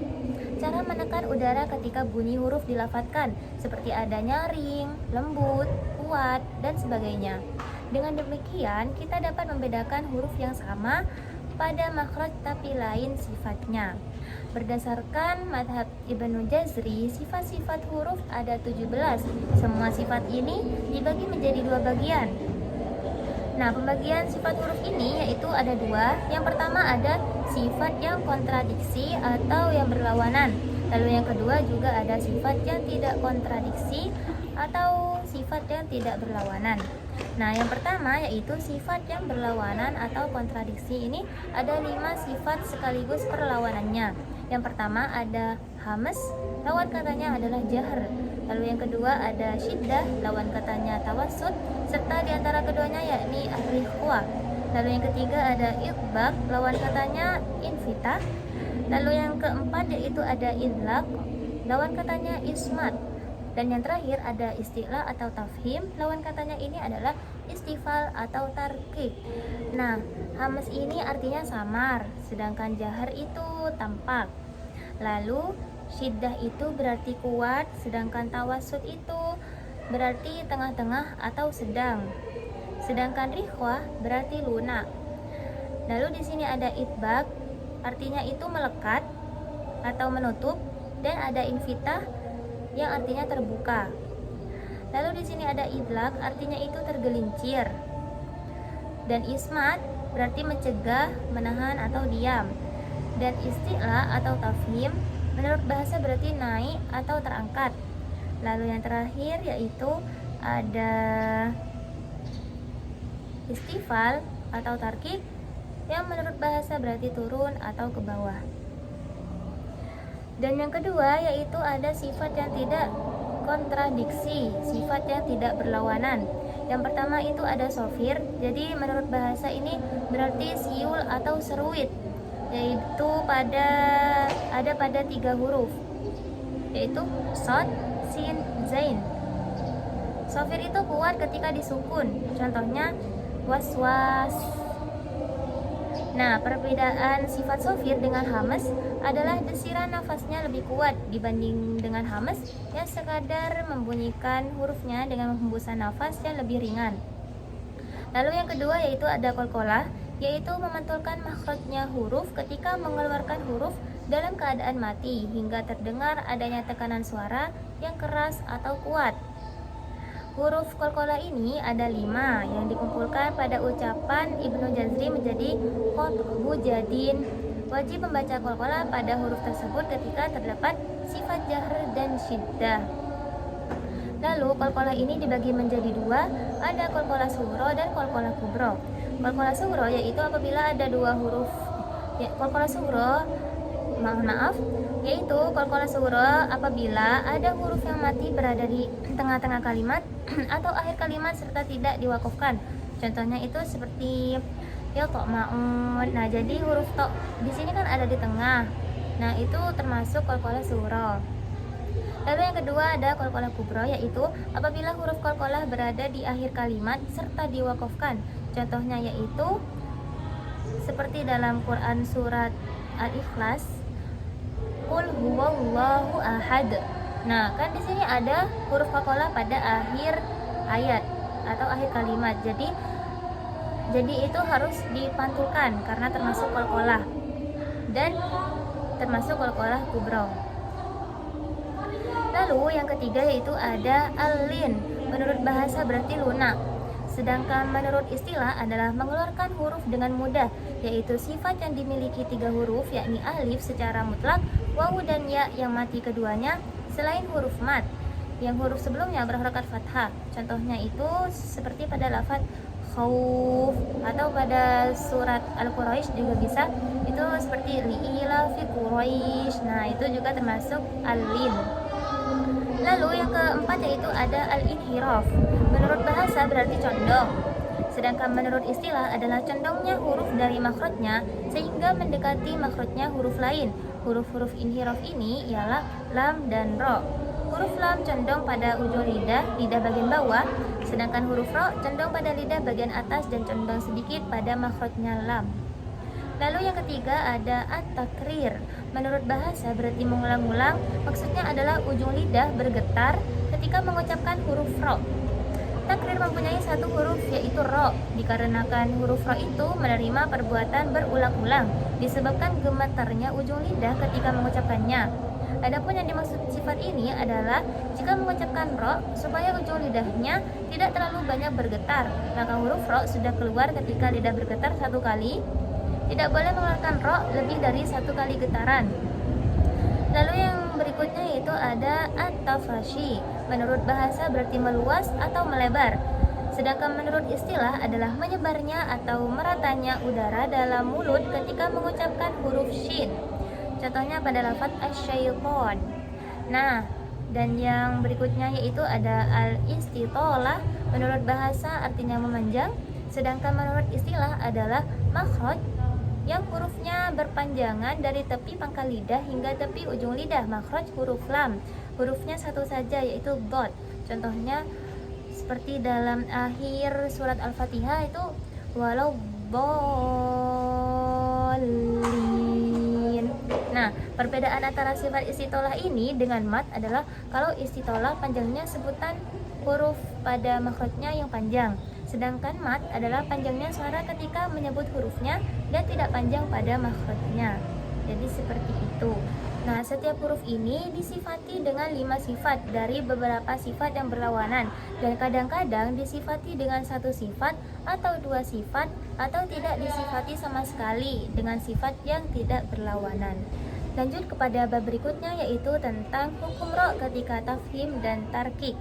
cara menekan udara ketika bunyi huruf dilafadzkan, seperti ada nyaring, lembut, kuat, dan sebagainya. Dengan demikian, kita dapat membedakan huruf yang sama pada makhraj tapi lain sifatnya. Berdasarkan madhab Ibnu Jazri, sifat-sifat huruf ada 17. Semua sifat ini dibagi menjadi 2 bagian. Nah, pembagian sifat huruf ini yaitu ada 2. Yang pertama ada sifat yang kontradiksi atau yang berlawanan. Lalu yang kedua juga ada sifat yang tidak kontradiksi atau sifat yang tidak berlawanan. Nah, yang pertama yaitu sifat yang berlawanan atau kontradiksi. Ini ada 5 sifat sekaligus perlawanannya. Yang pertama ada hamas, lawan katanya adalah jahr. Lalu yang kedua ada syiddah, lawan katanya tawassut, serta di antara keduanya yakni ar-rikhwa. Lalu yang ketiga ada itbaq, lawan katanya infitah. Lalu yang keempat yaitu ada idlaq, lawan katanya ismat. Dan yang terakhir ada isti'la atau tafhim, lawan katanya ini adalah istifal atau tarkik. Nah, hamas ini artinya samar, sedangkan jahar itu tampak. Lalu syiddah itu berarti kuat, sedangkan tawassut itu berarti tengah-tengah atau sedang. Sedangkan rikhwah berarti lunak. Lalu di sini ada itbaq, artinya itu melekat atau menutup, dan ada infitah yang artinya terbuka. Lalu di sini ada idlaq, artinya itu tergelincir. Dan ismat berarti mencegah, menahan atau diam. Dan isti'la atau tafhim menurut bahasa berarti naik atau terangkat. Lalu yang terakhir yaitu ada istifal atau tarkik yang menurut bahasa berarti turun atau ke bawah. Dan yang kedua yaitu ada sifat yang tidak kontradiksi, sifat yang tidak berlawanan. Yang pertama itu ada sofir, jadi menurut bahasa ini berarti siul atau seruit, yaitu ada pada 3 huruf, yaitu shad, sin, zain. Sofir itu kuat ketika disukun, contohnya waswas. Nah, perbedaan sifat sofir dengan hamas adalah desiran nafasnya lebih kuat dibanding dengan hamas yang sekadar membunyikan hurufnya dengan hembusan nafas yang lebih ringan. Lalu yang kedua yaitu ada qalqalah, yaitu memantulkan makhrajnya huruf ketika mengeluarkan huruf dalam keadaan mati hingga terdengar adanya tekanan suara yang keras atau kuat. Huruf qalqalah ini ada 5 yang dikumpulkan pada ucapan Ibnu Jazri menjadi qatbu jadin. Wajib membaca qalqalah pada huruf tersebut ketika terdapat sifat jahr dan syiddah. Lalu qalqalah ini dibagi menjadi 2, ada qalqalah sughra dan qalqalah kubra. Qalqalah sughra yaitu apabila ada 2 huruf. Qalqalah sughra yaitu qalqalah sughra apabila ada huruf yang mati berada di tengah-tengah kalimat atau akhir kalimat serta tidak diwakafkan. Contohnya itu seperti ya ta'maun. Nah, jadi huruf ta di sini kan ada di tengah. Nah, itu termasuk qalqalah sughra. Lalu yang kedua ada qalqalah kubra, yaitu apabila huruf qalqalah berada di akhir kalimat serta diwakafkan. Contohnya yaitu seperti dalam Quran surat Al-Ikhlas, Qul huwallahu ahad. Nah, kan di sini ada huruf qalqalah pada akhir ayat atau akhir kalimat. Jadi itu harus dipantulkan karena termasuk qalqalah dan termasuk qalqalah kubra. Lalu yang ketiga yaitu ada al-lin. Menurut bahasa berarti lunak. Sedangkan menurut istilah adalah mengeluarkan huruf dengan mudah, yaitu sifat yang dimiliki 3 huruf yakni alif secara mutlak, wawu dan ya yang mati keduanya selain huruf mat yang huruf sebelumnya berharakat fathah. Contohnya itu seperti pada lafaz khauf atau pada surat Al-Quraisy juga bisa. Itu seperti li'ila fi Quraisy. Nah, itu juga termasuk al-lin. Lalu yang keempat yaitu ada al-inhiraf. Menurut bahasa berarti condong. Sedangkan menurut istilah adalah condongnya huruf dari makhrajnya sehingga mendekati makhrajnya huruf lain. Huruf-huruf inhiraf ini ialah lam dan ro. Huruf lam condong pada ujung lidah bagian bawah, sedangkan huruf ro condong pada lidah bagian atas dan condong sedikit pada makhrajnya lam. Lalu yang ketiga ada at-takrir. Menurut bahasa berarti mengulang-ulang, maksudnya adalah ujung lidah bergetar ketika mengucapkan huruf ro. Takrir mempunyai 1 huruf yaitu ro, dikarenakan huruf ro itu menerima perbuatan berulang-ulang disebabkan gemetarnya ujung lidah ketika mengucapkannya. Adapun yang dimaksud sifat ini adalah jika mengucapkan ro supaya ujung lidahnya tidak terlalu banyak bergetar, maka huruf ro sudah keluar ketika lidah bergetar 1 kali. Tidak boleh mengeluarkan ro lebih dari 1 kali getaran. Lalu yang berikutnya yaitu ada at-tafashi. Menurut bahasa berarti meluas atau melebar. Sedangkan menurut istilah adalah menyebarnya atau meratanya udara dalam mulut ketika mengucapkan huruf shin. Contohnya pada lafaz asy-syaiton. Nah, Dan yang berikutnya yaitu ada al-istitolah, menurut bahasa artinya memanjang, sedangkan menurut istilah adalah makhraj yang hurufnya berpanjangan dari tepi pangkal lidah hingga tepi ujung lidah. Makhraj huruf lam, hurufnya satu saja yaitu dot. Contohnya seperti dalam akhir surat Al-Fatihah itu walau bolin. Nah, perbedaan antara sifat istitolah ini dengan mat adalah kalau istitolah panjangnya sebutan huruf pada makhrajnya yang panjang, sedangkan mat adalah panjangnya suara ketika menyebut hurufnya dan tidak panjang pada makhrajnya. Jadi seperti itu. Nah, setiap huruf ini disifati dengan 5 sifat dari beberapa sifat yang berlawanan, dan kadang-kadang disifati dengan satu sifat atau 2 sifat, atau tidak disifati sama sekali dengan sifat yang tidak berlawanan. Lanjut kepada bab berikutnya, yaitu tentang hukum ro ketika tafhim dan tarkik.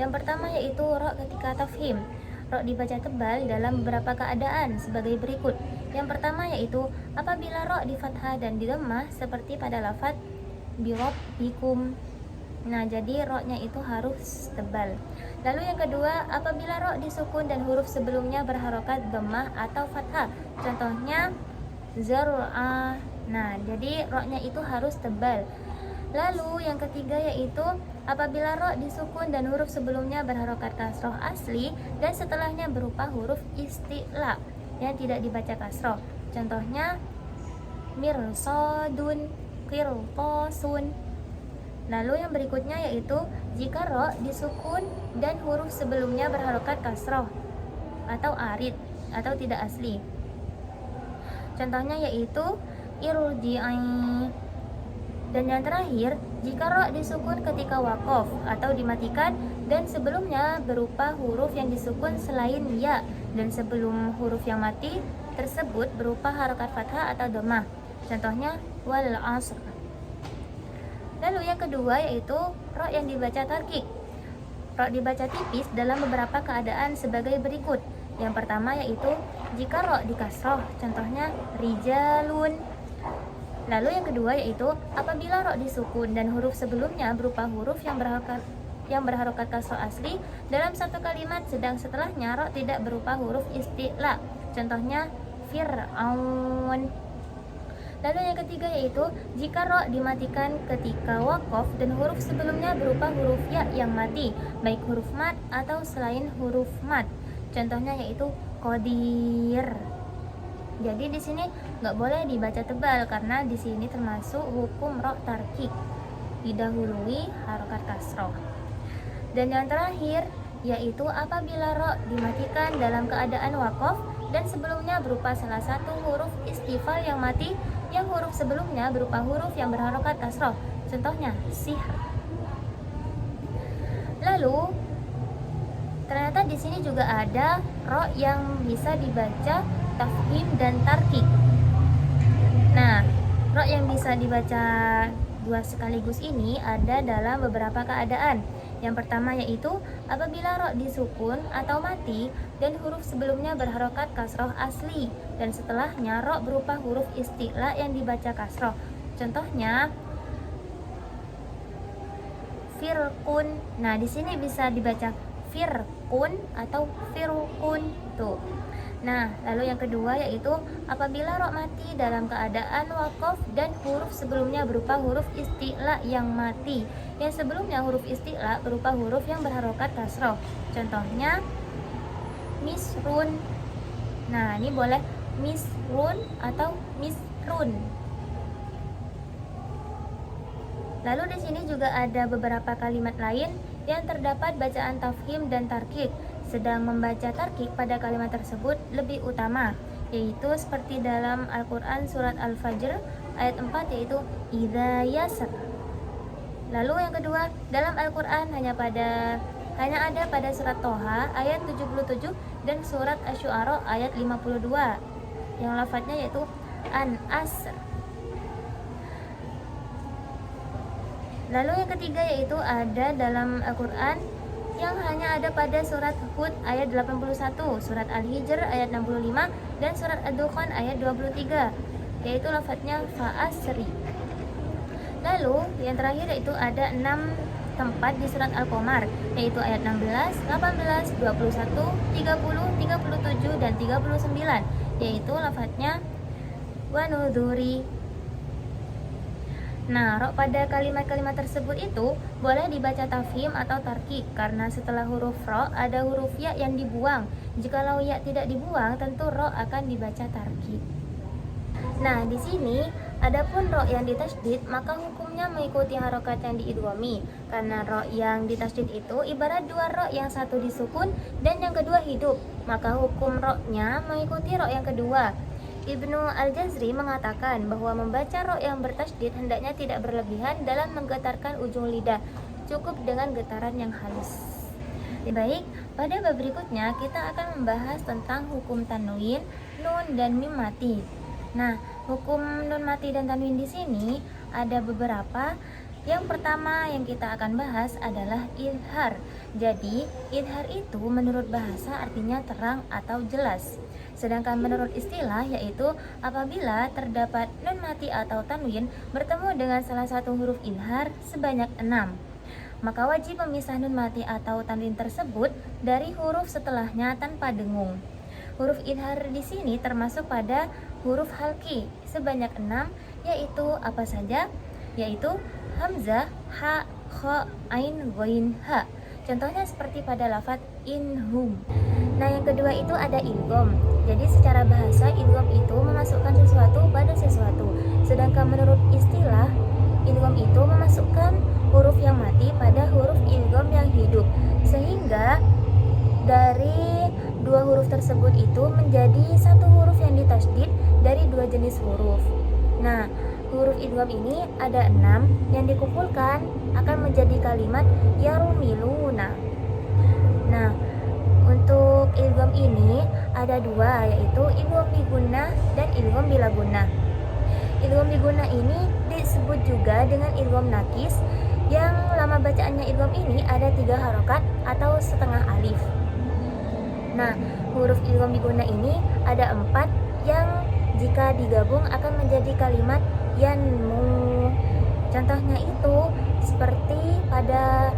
Yang pertama yaitu ro ketika tafhim. Ro dibaca tebal dalam beberapa keadaan sebagai berikut. Yang pertama yaitu apabila ro di fathah dan di dhammah seperti pada lafaz birabbikum. Nah, jadi ro-nya itu harus tebal. Lalu yang kedua, apabila ro disukun dan huruf sebelumnya berharokat dhammah atau fathah. Contohnya zar'a. Nah, jadi ro-nya itu harus tebal. Lalu yang ketiga yaitu apabila ro disukun dan huruf sebelumnya berharokat kasroh asli dan setelahnya berupa huruf isti'la yang tidak dibaca kasroh. Contohnya mirsodun, qirtosun. Lalu yang berikutnya yaitu jika ro disukun dan huruf sebelumnya berharokat kasroh atau arid atau tidak asli. Contohnya yaitu irji'i. Dan yang terakhir, jika ro disukun ketika wakof atau dimatikan dan sebelumnya berupa huruf yang disukun selain ya, dan sebelum huruf yang mati tersebut berupa harokat fathah atau dhammah. Contohnya wal asr. Lalu yang kedua yaitu ro yang dibaca tarkik. Ro dibaca tipis dalam beberapa keadaan sebagai berikut. Yang pertama yaitu jika ro dikasroh, contohnya rijalun. Lalu yang kedua yaitu apabila ro disukun dan huruf sebelumnya berupa huruf yang berharokat kasroh asli dalam satu kalimat, sedang setelahnya ro tidak berupa huruf isti'la. Contohnya fir'aun. Lalu yang ketiga yaitu jika ro dimatikan ketika wakof dan huruf sebelumnya berupa huruf ya yang mati, baik huruf mat atau selain huruf mat. Contohnya yaitu qadir. Jadi di sini nggak boleh dibaca tebal karena di sini termasuk hukum ro tarkik, didahului harokat kasroh. Dan yang terakhir yaitu apabila ro dimatikan dalam keadaan wakof dan sebelumnya berupa salah satu huruf istifal yang mati, yang huruf sebelumnya berupa huruf yang berharokat kasroh. Contohnya sihr. Lalu ternyata di sini juga ada ro yang bisa dibaca tafhim dan tarkik. Nah, ro yang bisa dibaca dua sekaligus ini ada dalam beberapa keadaan. Yang pertama yaitu apabila ro disukun atau mati dan huruf sebelumnya berharokat kasroh asli dan setelahnya ro berupa huruf isti'la yang dibaca kasroh. Contohnya firqun. Nah, di sini bisa dibaca firqun atau firqun tuh. Nah, lalu yang kedua yaitu apabila ro mati dalam keadaan wakof dan huruf sebelumnya berupa huruf isti'la yang mati, yang sebelumnya huruf isti'la berupa huruf yang berharokat kasroh. Contohnya misrun. Nah, ini boleh misrun atau misrun. Lalu di sini juga ada beberapa kalimat lain yang terdapat bacaan tafhim dan tarkik, sedang membaca tarkik pada kalimat tersebut lebih utama, yaitu seperti dalam Al-Quran surat Al-Fajr ayat 4 yaitu idza yasr. Lalu yang kedua dalam Al-Quran hanya ada pada surat Toha ayat 77 dan surat Asy-Syu'ara ayat 52 yang lafadznya yaitu an-asr. Lalu yang ketiga yaitu ada dalam Al-Quran yang hanya ada pada surat Hud ayat 81, surat Al-Hijr ayat 65, dan surat Ad-Dukhan ayat 23, yaitu lafadznya fa'asri. Lalu yang terakhir yaitu ada 6 tempat di surat Al-Qamar, yaitu ayat 16, 18, 21, 30, 37, dan 39, yaitu lafadznya wa nudhuri. Nah, ro pada kalimat-kalimat tersebut itu boleh dibaca tafhim atau tarkik, karena setelah huruf ro ada huruf ya yang dibuang. Jikalau ya tidak dibuang, tentu ro akan dibaca tarkik. Nah, di sini adapun ro yang ditasydid, maka hukumnya mengikuti harokat yang diidghami, karena ro yang ditasydid itu ibarat dua ro, yang satu disukun dan yang kedua hidup, maka hukum ro-nya mengikuti ro yang kedua. Ibnu Al-Jazri mengatakan bahwa membaca ro yang bertasydid hendaknya tidak berlebihan dalam menggetarkan ujung lidah, cukup dengan getaran yang halus. Baik, pada bab berikutnya kita akan membahas tentang hukum tanwin, nun, dan mim mati. Nah, hukum nun mati dan tanwin di sini ada beberapa. Yang pertama yang kita akan bahas adalah idhar. Jadi, idhar itu menurut bahasa artinya terang atau jelas. Sedangkan menurut istilah yaitu apabila terdapat nun mati atau tanwin bertemu dengan salah satu huruf idhar sebanyak 6, maka wajib memisah nun mati atau tanwin tersebut dari huruf setelahnya tanpa dengung. Huruf idhar di sini termasuk pada huruf halki sebanyak 6, yaitu apa saja? Yaitu hamzah, ha, kha, ain, ghain, ha. Contohnya seperti pada lafadz inhum. Nah, yang kedua itu ada idgham. Jadi secara bahasa idgham itu memasukkan sesuatu pada sesuatu. Sedangkan menurut istilah idgham itu memasukkan huruf yang mati pada huruf idgham yang hidup. Sehingga dari dua huruf tersebut itu menjadi satu huruf yang ditasydid dari dua jenis huruf. Nah, huruf idgham ini ada 6 yang dikumpulkan akan menjadi kalimat yarumiluna. Nah, untuk idgham ini ada dua, yaitu idgham bigunnah dan idgham bila gunnah. Idgham bigunnah ini disebut juga dengan idgham nakis, yang lama bacaannya idgham ini ada 3 harokat atau setengah alif. Nah, huruf idgham bigunnah ini ada 4 yang jika digabung akan menjadi kalimat yanmu. Contohnya itu seperti pada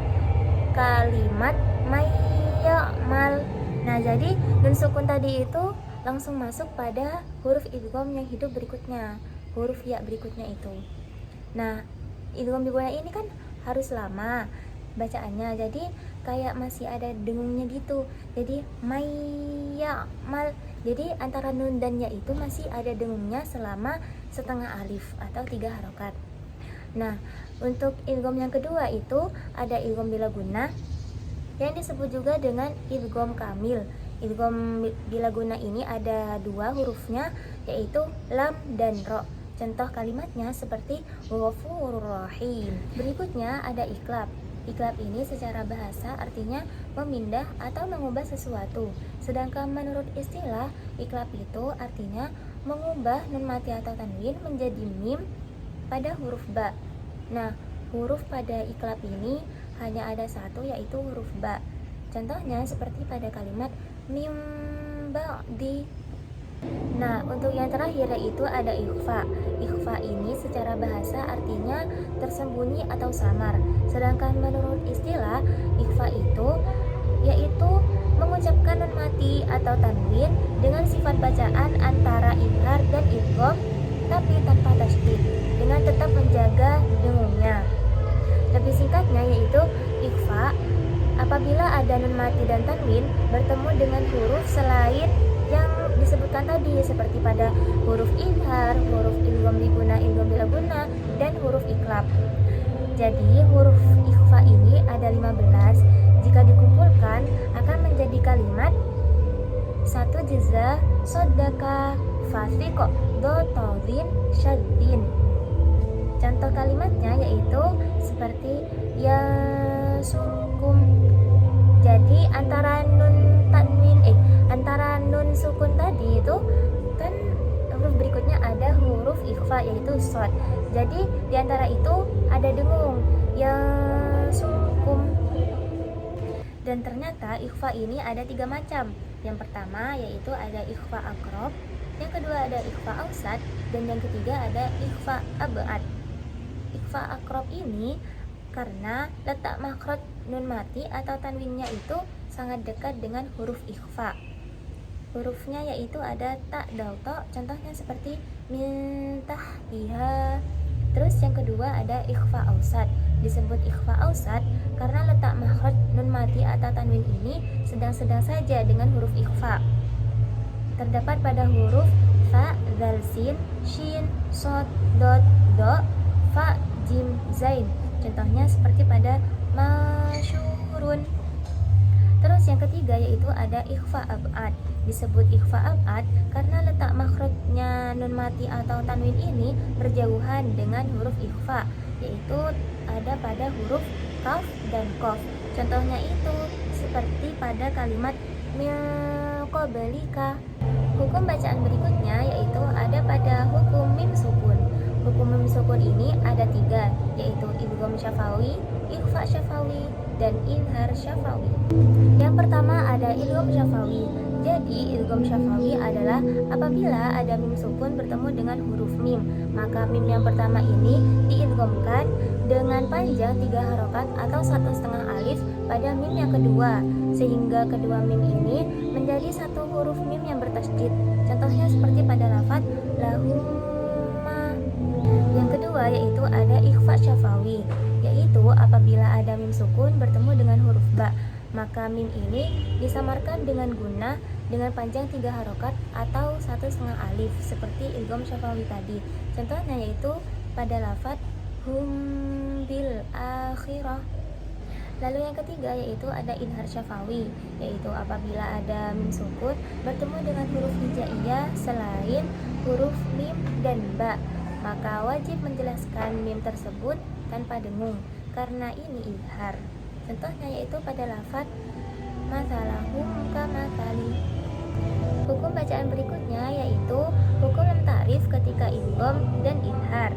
kalimat mayyamal. Nah, jadi nun sukun tadi itu langsung masuk pada huruf idgham yang hidup berikutnya, huruf ya berikutnya itu. Nah, idgham bigunnah ini kan harus lama bacaannya, jadi kayak masih ada dengungnya gitu. Jadi mayyamal, jadi antara nun dan ya itu masih ada dengungnya selama setengah alif atau 3 harokat. Nah, untuk idgham yang kedua itu ada idgham bila gunnah, yang disebut juga dengan idgham kamil. Idgham bila gunnah ini ada 2 hurufnya, yaitu lam dan ro. Contoh kalimatnya seperti ghafurur rahim. Berikutnya ada iklab. Iklab ini secara bahasa artinya memindah atau mengubah sesuatu. Sedangkan menurut istilah, iklab itu artinya mengubah nun mati atau tanwin menjadi mim pada huruf ba. Nah, huruf pada iklab ini hanya ada 1, yaitu huruf ba. Contohnya seperti pada kalimat mim ba'di. Nah, untuk yang terakhir yaitu ada ikhfa. Ikhfa ini secara bahasa artinya tersembunyi atau samar. Sedangkan menurut istilah, ikhfa itu yaitu mengucapkan nun mati atau tanwin dengan sifat bacaan antara idhar dan idgham, tapi tanpa tasydid, dengan tetap menjaga dengungnya. Lebih singkatnya yaitu ikhfa apabila ada nun mati dan tanwin bertemu dengan huruf selain yang disebutkan tadi, seperti pada huruf idhar, huruf idgham bigunnah, idgham bila gunnah, dan huruf iklab. Jadi huruf ikhfa ini ada 15. Jika dikumpulkan akan menjadi kalimat satu jeza sodaka fasiko dotolin syadin. Contoh kalimatnya yaitu seperti yasukum. Jadi antara nun tanwin antara nun sukun tadi itu kan huruf berikutnya ada huruf ikhfa yaitu shad. Jadi diantara itu ada dengung yasukum. Dan ternyata ikhfa ini ada 3 macam. Yang pertama yaitu ada ikhfa akrob, yang kedua ada ikhfa ausat, dan yang ketiga ada ikhfa abad. Ikhfa akrob ini karena letak makhraj nun mati atau tanwinnya itu sangat dekat dengan huruf ikhfa. Hurufnya yaitu ada ta, dal, to, contohnya seperti min tahtiha. Terus yang kedua ada ikhfa ausat. Disebut ikhfa ausat karena letak makhraj nun mati atau tanwin ini sedang-sedang saja dengan huruf ikhfa. Terdapat pada huruf fa, zal, sin, shin, sod, dot, do, fa, jim, zain. Contohnya seperti pada masyurun. Terus yang ketiga yaitu ada ikhfa ab'ad. Disebut ikhfa ab'ad karena letak makhrajnya nun mati atau tanwin ini berjauhan dengan huruf ikhfa, yaitu ada pada huruf kaf dan kof. Contohnya itu seperti pada kalimat min qablika. Hukum bacaan berikutnya yaitu ada pada hukum mim sukun. Hukum mim sukun ini ada 3, yaitu idgham syafawi, ikhfa syafawi, dan izhar syafawi. Yang pertama ada idgham syafawi. Jadi idgham syafawi adalah apabila ada mim sukun bertemu dengan huruf mim, maka mim yang pertama ini diidghamkan dengan panjang 3 harokat atau 1,5 alif pada mim yang kedua, sehingga kedua mim ini menjadi satu huruf mim yang bertasydid. Contohnya seperti pada lafaz lahumma. Yang kedua yaitu ada ikhfa syafawi, yaitu apabila ada mim sukun bertemu dengan huruf ba, maka mim ini disamarkan dengan gunnah dengan panjang 3 harokat atau 1,5 alif seperti idgham syafawi tadi. Contohnya yaitu pada lafaz hum bil akhirah. Lalu yang ketiga yaitu ada izhar syafawi, yaitu apabila ada mim sukun bertemu dengan huruf hijaiyah selain huruf mim dan ba, maka wajib menjelaskan mim tersebut tanpa dengung karena ini izhar. Contohnya yaitu pada lafaz masalahum kamathali. Hukum bacaan berikutnya yaitu hukum lam ta'rif ketika idgham dan izhar.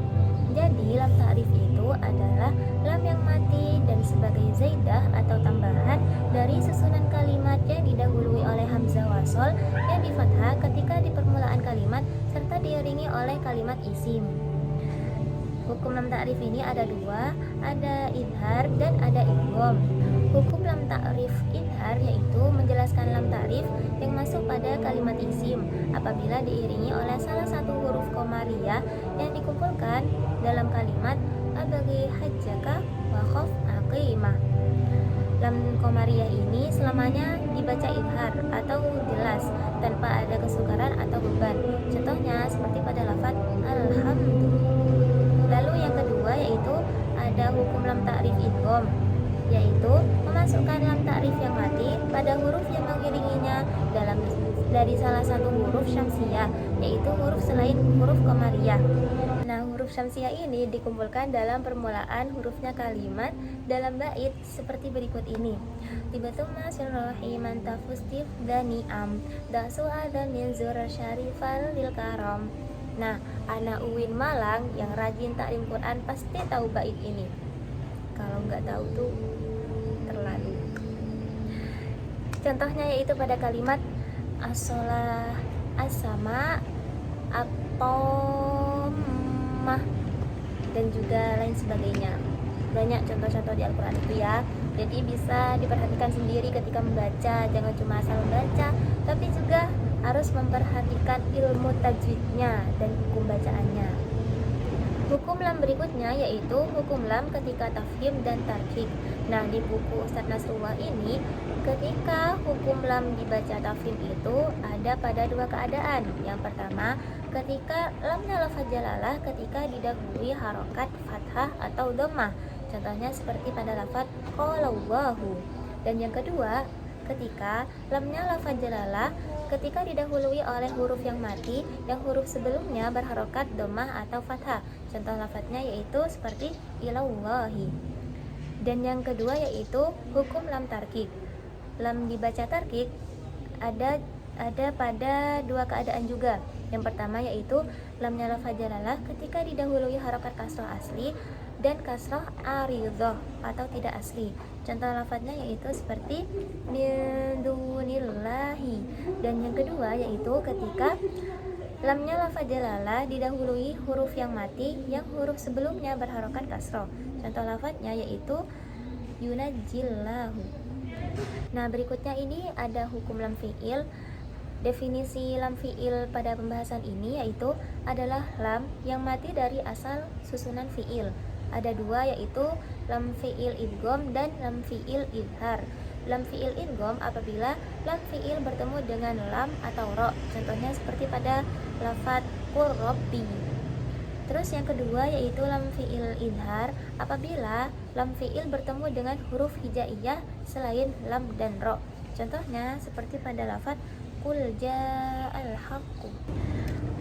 Jadi lam ta'rif itu adalah lam yang mati dan sebagai zaidah atau tambahan dari susunan kalimat yang didahului oleh hamzah wasol yang di fathah ketika di permulaan kalimat serta diiringi oleh kalimat isim. Hukum lam ta'rif ini ada 2, ada izhar dan ada idgham. Hukum lam ta'rif izhar yaitu menjelaskan lam ta'rif yang masuk pada kalimat isim apabila diiringi oleh salah satu huruf qamariyah yang dikumpulkan dalam kalimat abaghi hajjaka wa khaf aqimah. Lam qamariyah ini selamanya dibaca izhar atau jelas tanpa ada kesukaran atau beban. Contohnya seperti pada lafaz alhamdulillah. Lalu yang kedua yaitu ada hukum lam ta'rif idgham, yaitu memasukkan lam ta'rif yang mati pada huruf yang mengiringinya dari salah satu huruf syamsiyah, yaitu huruf selain huruf qamariyah. Nah, huruf syamsiyah ini dikumpulkan dalam permulaan hurufnya kalimat dalam bait seperti berikut ini. Tibatumma sirrohiman tafustif dani'am dasu adan min zura syarifal lil karam. Nah, anak Uwin Malang yang rajin taklim Quran pasti tahu bait ini. Kalau nggak tahu tuh terlalu. Contohnya yaitu pada kalimat as-sholah, as-sama, at-tomah, dan juga lain sebagainya. Banyak contoh-contoh di Al-Quran itu ya. Jadi bisa diperhatikan sendiri ketika membaca. Jangan cuma asal membaca, tapi juga harus memperhatikan ilmu tajwidnya dan hukum bacaannya. Hukum lam berikutnya yaitu hukum lam ketika tafhim dan tarkik. Nah, di buku Ustadz Nasrullah ini ketika hukum lam dibaca tafhim itu ada pada 2 keadaan. Yang pertama, ketika lamnya lafaz jalalah ketika didahului harokat fathah atau dhammah. Contohnya seperti pada lafaz qalallahu. Dan yang kedua, ketika lamnya lafaz jalalah ketika didahului oleh huruf yang mati yang huruf sebelumnya berharokat dhammah atau fathah. Contoh lafaznya yaitu seperti ilallahi. Dan yang kedua yaitu hukum lam tarkik. Lam dibaca tarkik ada pada 2 keadaan juga. Yang pertama yaitu lamnya lafaz jalalah ketika didahului harokat kasrah asli dan kasrah aridhah atau tidak asli. Contoh lafadznya yaitu seperti min dunillahi. Dan yang kedua yaitu ketika Lamnya lafaz jalalah didahului huruf yang mati yang huruf sebelumnya berharokat kasroh. Contoh lafaznya yaitu yunajillahu. Nah, berikutnya ini ada hukum lam fi'il. Definisi lam fi'il pada pembahasan ini yaitu adalah lam yang mati dari asal susunan fi'il. Ada dua, yaitu lam fi'il idgham dan lam fi'il idhar. Lam fi'il idgham apabila lam fi'il bertemu dengan lam atau ro. Contohnya seperti pada lafaz qul rabbi. Terus yang kedua yaitu lam fi'il idhar apabila lam fi'il bertemu dengan huruf hijaiyah selain lam dan ro. Contohnya seperti pada lafaz qul ja'al haqqu.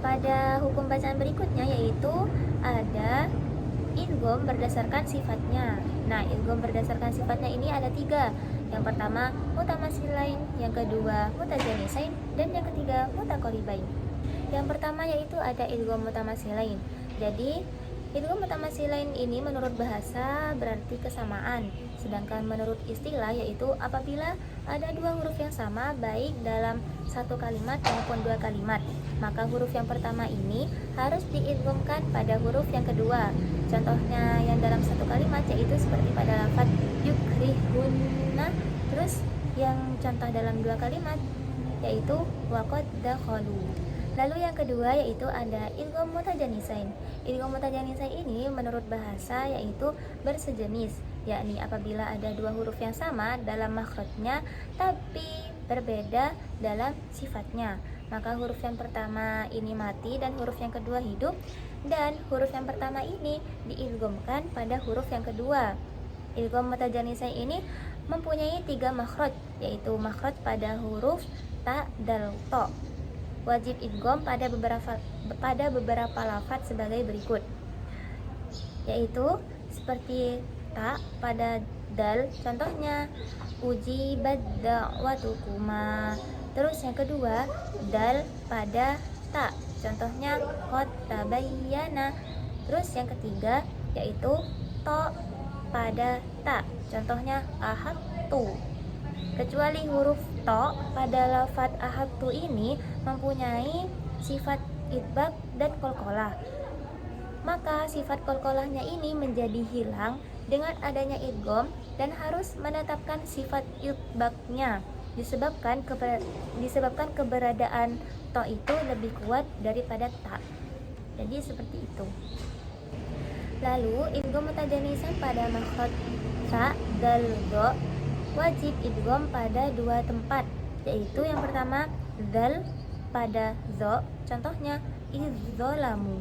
Pada hukum bacaan berikutnya yaitu ada idgham berdasarkan sifatnya. Nah, idgham berdasarkan sifatnya ini ada tiga. Yang pertama mutamasilain, yang kedua mutajanisain, dan yang ketiga mutaqaribain. Yang pertama yaitu ada idgham mutamasilain. Jadi idgham mutamasilain ini menurut bahasa berarti kesamaan, sedangkan menurut istilah yaitu apabila ada dua huruf yang sama baik dalam satu kalimat maupun dua kalimat, maka huruf yang pertama ini harus diidghamkan pada huruf yang kedua. Contohnya yang dalam satu kalimat yaitu seperti pada lafaz yukrihunna. Terus yang contoh dalam dua kalimat yaitu waqad dakhalu. Lalu yang kedua yaitu ada idgham mutajanisain. Idgham mutajanisain ini menurut bahasa yaitu bersejenis, yakni apabila ada dua huruf yang sama dalam makhrajnya tapi berbeda dalam sifatnya, maka huruf yang pertama ini mati dan huruf yang kedua hidup, dan huruf yang pertama ini diidghamkan pada huruf yang kedua. Idgham mutajanisain ini mempunyai tiga makhraj, yaitu makhraj pada huruf ta, dal, to. Wajib idgham pada beberapa lafaz sebagai berikut, yaitu seperti ta pada dal, contohnya ujibat da'watukuma. Terus yang kedua dal pada ta, contohnya qad tabayyana. Terus yang ketiga yaitu to pada ta, contohnya ahadtu. Kecuali huruf to pada lafaz ahadtu ini mempunyai sifat idbaq dan qalqalah, maka sifat qalqalahnya ini menjadi hilang dengan adanya idgham dan harus menetapkan sifat idbaqnya disebabkan keberadaan to itu lebih kuat daripada ta. Jadi seperti itu. Lalu idgham mutajanisan pada makhraj ta, dal, do wajib idgham pada dua tempat, yaitu yang pertama dal pada zo, contohnya idzolamu.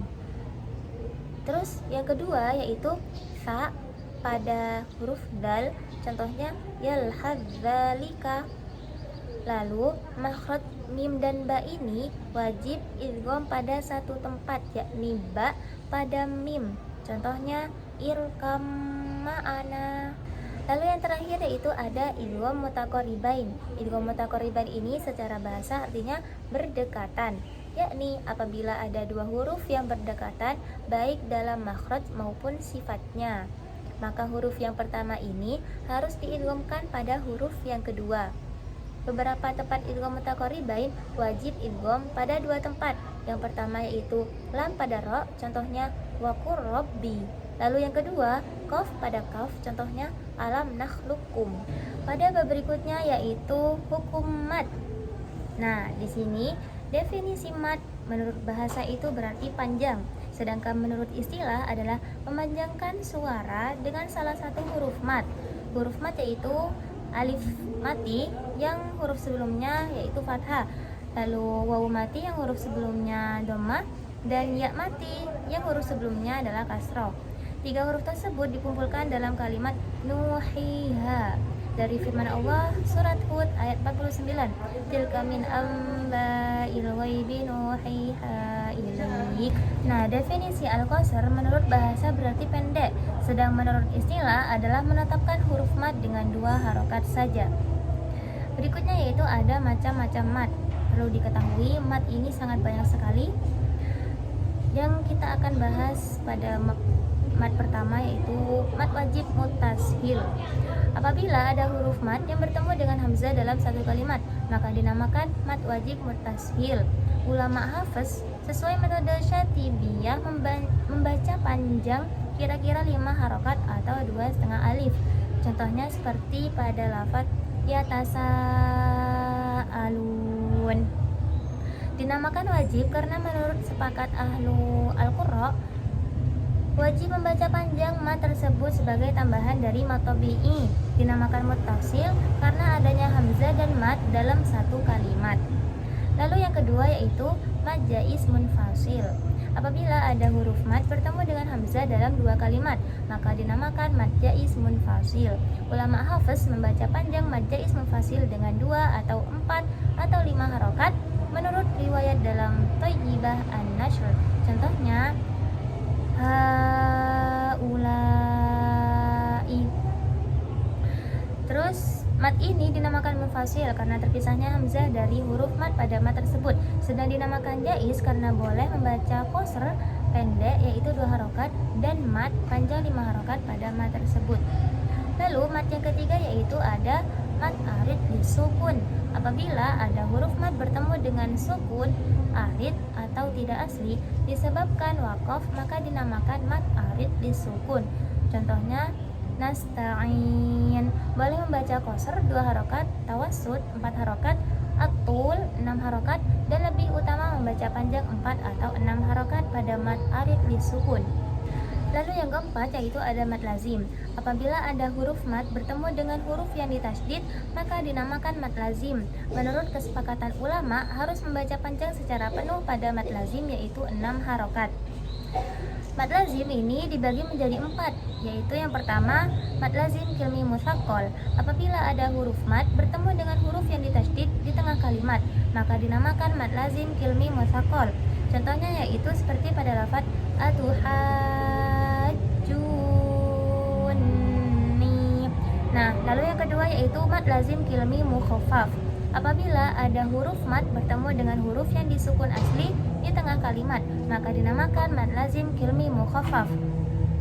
Terus yang kedua yaitu sa pada huruf dal, contohnya yalhadzalika. Lalu makhraj mim dan ba ini wajib idgham pada satu tempat, yakni ba pada mim, contohnya irkam ma'ana. Lalu yang terakhir yaitu ada idgham mutaqaribain. Idgham mutaqaribain ini secara bahasa artinya berdekatan, yakni apabila ada dua huruf yang berdekatan baik dalam makhraj maupun sifatnya, maka huruf yang pertama ini harus diidghamkan pada huruf yang kedua. Beberapa tempat idgham mutaqaribain wajib idgham pada dua tempat. Yang pertama yaitu lam pada ro, contohnya waqur rabbi. Lalu yang kedua qaf pada kaf, contohnya alam nakhluqum. Pada bab berikutnya yaitu hukum mad. Nah, di sini definisi mad menurut bahasa itu berarti panjang, sedangkan menurut istilah adalah memanjangkan suara dengan salah satu huruf mad. Huruf mad yaitu alif mati yang huruf sebelumnya yaitu fathah, lalu wawu mati yang huruf sebelumnya dhammah, dan ya mati yang huruf sebelumnya adalah kasroh. Tiga huruf tersebut dikumpulkan dalam kalimat nuhiha dari firman Allah surat Hud ayat 49, tilka min amba'il ghaibi nuhiha ilaik. Nah, definisi al-qasr menurut bahasa berarti pendek, sedang menurut istilah adalah menetapkan huruf mad dengan dua harokat saja. Berikutnya yaitu ada macam-macam mad. Perlu diketahui mad ini sangat banyak sekali yang kita akan bahas pada mat pertama yaitu mat wajib mutashil. Apabila ada huruf mat yang bertemu dengan hamzah dalam satu kalimat, maka dinamakan mat wajib mutashil. Ulama hafiz sesuai metode Syatibiyah membaca panjang kira-kira 5 harokat atau 2,5 alif. Contohnya seperti pada lafaz yatasaalun. Dinamakan wajib karena menurut sepakat ahlu al-qurra, wajib membaca panjang mat tersebut sebagai tambahan dari mat tabi'i. Dinamakan muttasil karena adanya hamzah dan mat dalam satu kalimat. Lalu yang kedua yaitu mat jaiz munfasil. Apabila ada huruf mat bertemu dengan hamzah dalam 2 kalimat, maka dinamakan mat jaiz munfasil. Ulama hafiz membaca panjang mat jaiz munfasil dengan 2 atau 4 atau 5 harokat menurut riwayat dalam Thayyibah an-Nashr. Contohnya haulai. Terus mat ini dinamakan munfasil karena terpisahnya hamzah dari huruf mat pada mat tersebut. Sedang dinamakan jaiz karena boleh membaca qasr pendek yaitu 2 harokat dan mat panjang 5 harokat pada mat tersebut. Lalu mat yang ketiga yaitu ada mat arid disukun. Apabila ada huruf mat bertemu dengan sukun, arid atau tidak asli disebabkan waqaf, maka dinamakan mat arid disukun. Contohnya nasta'in, boleh membaca qasr 2 harokat, tawassut 4 harokat, atul 6 harokat, dan lebih utama membaca panjang 4 atau 6 harokat pada mat arid disukun. Lalu yang keempat yaitu ada mat lazim. Apabila ada huruf mat bertemu dengan huruf yang ditasydid, maka dinamakan mat lazim. Menurut kesepakatan ulama, harus membaca panjang secara penuh pada mat lazim yaitu 6 harokat. Mat lazim ini dibagi menjadi 4, yaitu yang pertama mat lazim kilmi mutsaqqal. Apabila ada huruf mat bertemu dengan huruf yang ditasydid di tengah kalimat, maka dinamakan mat lazim kilmi mutsaqqal. Contohnya yaitu seperti pada lafaz atuhajjunni. Nah, lalu yang kedua yaitu mat lazim kilmi mukhaffaf. Apabila ada huruf mat bertemu dengan huruf yang disukun asli di tengah kalimat, maka dinamakan mat lazim kilmi mukhaffaf.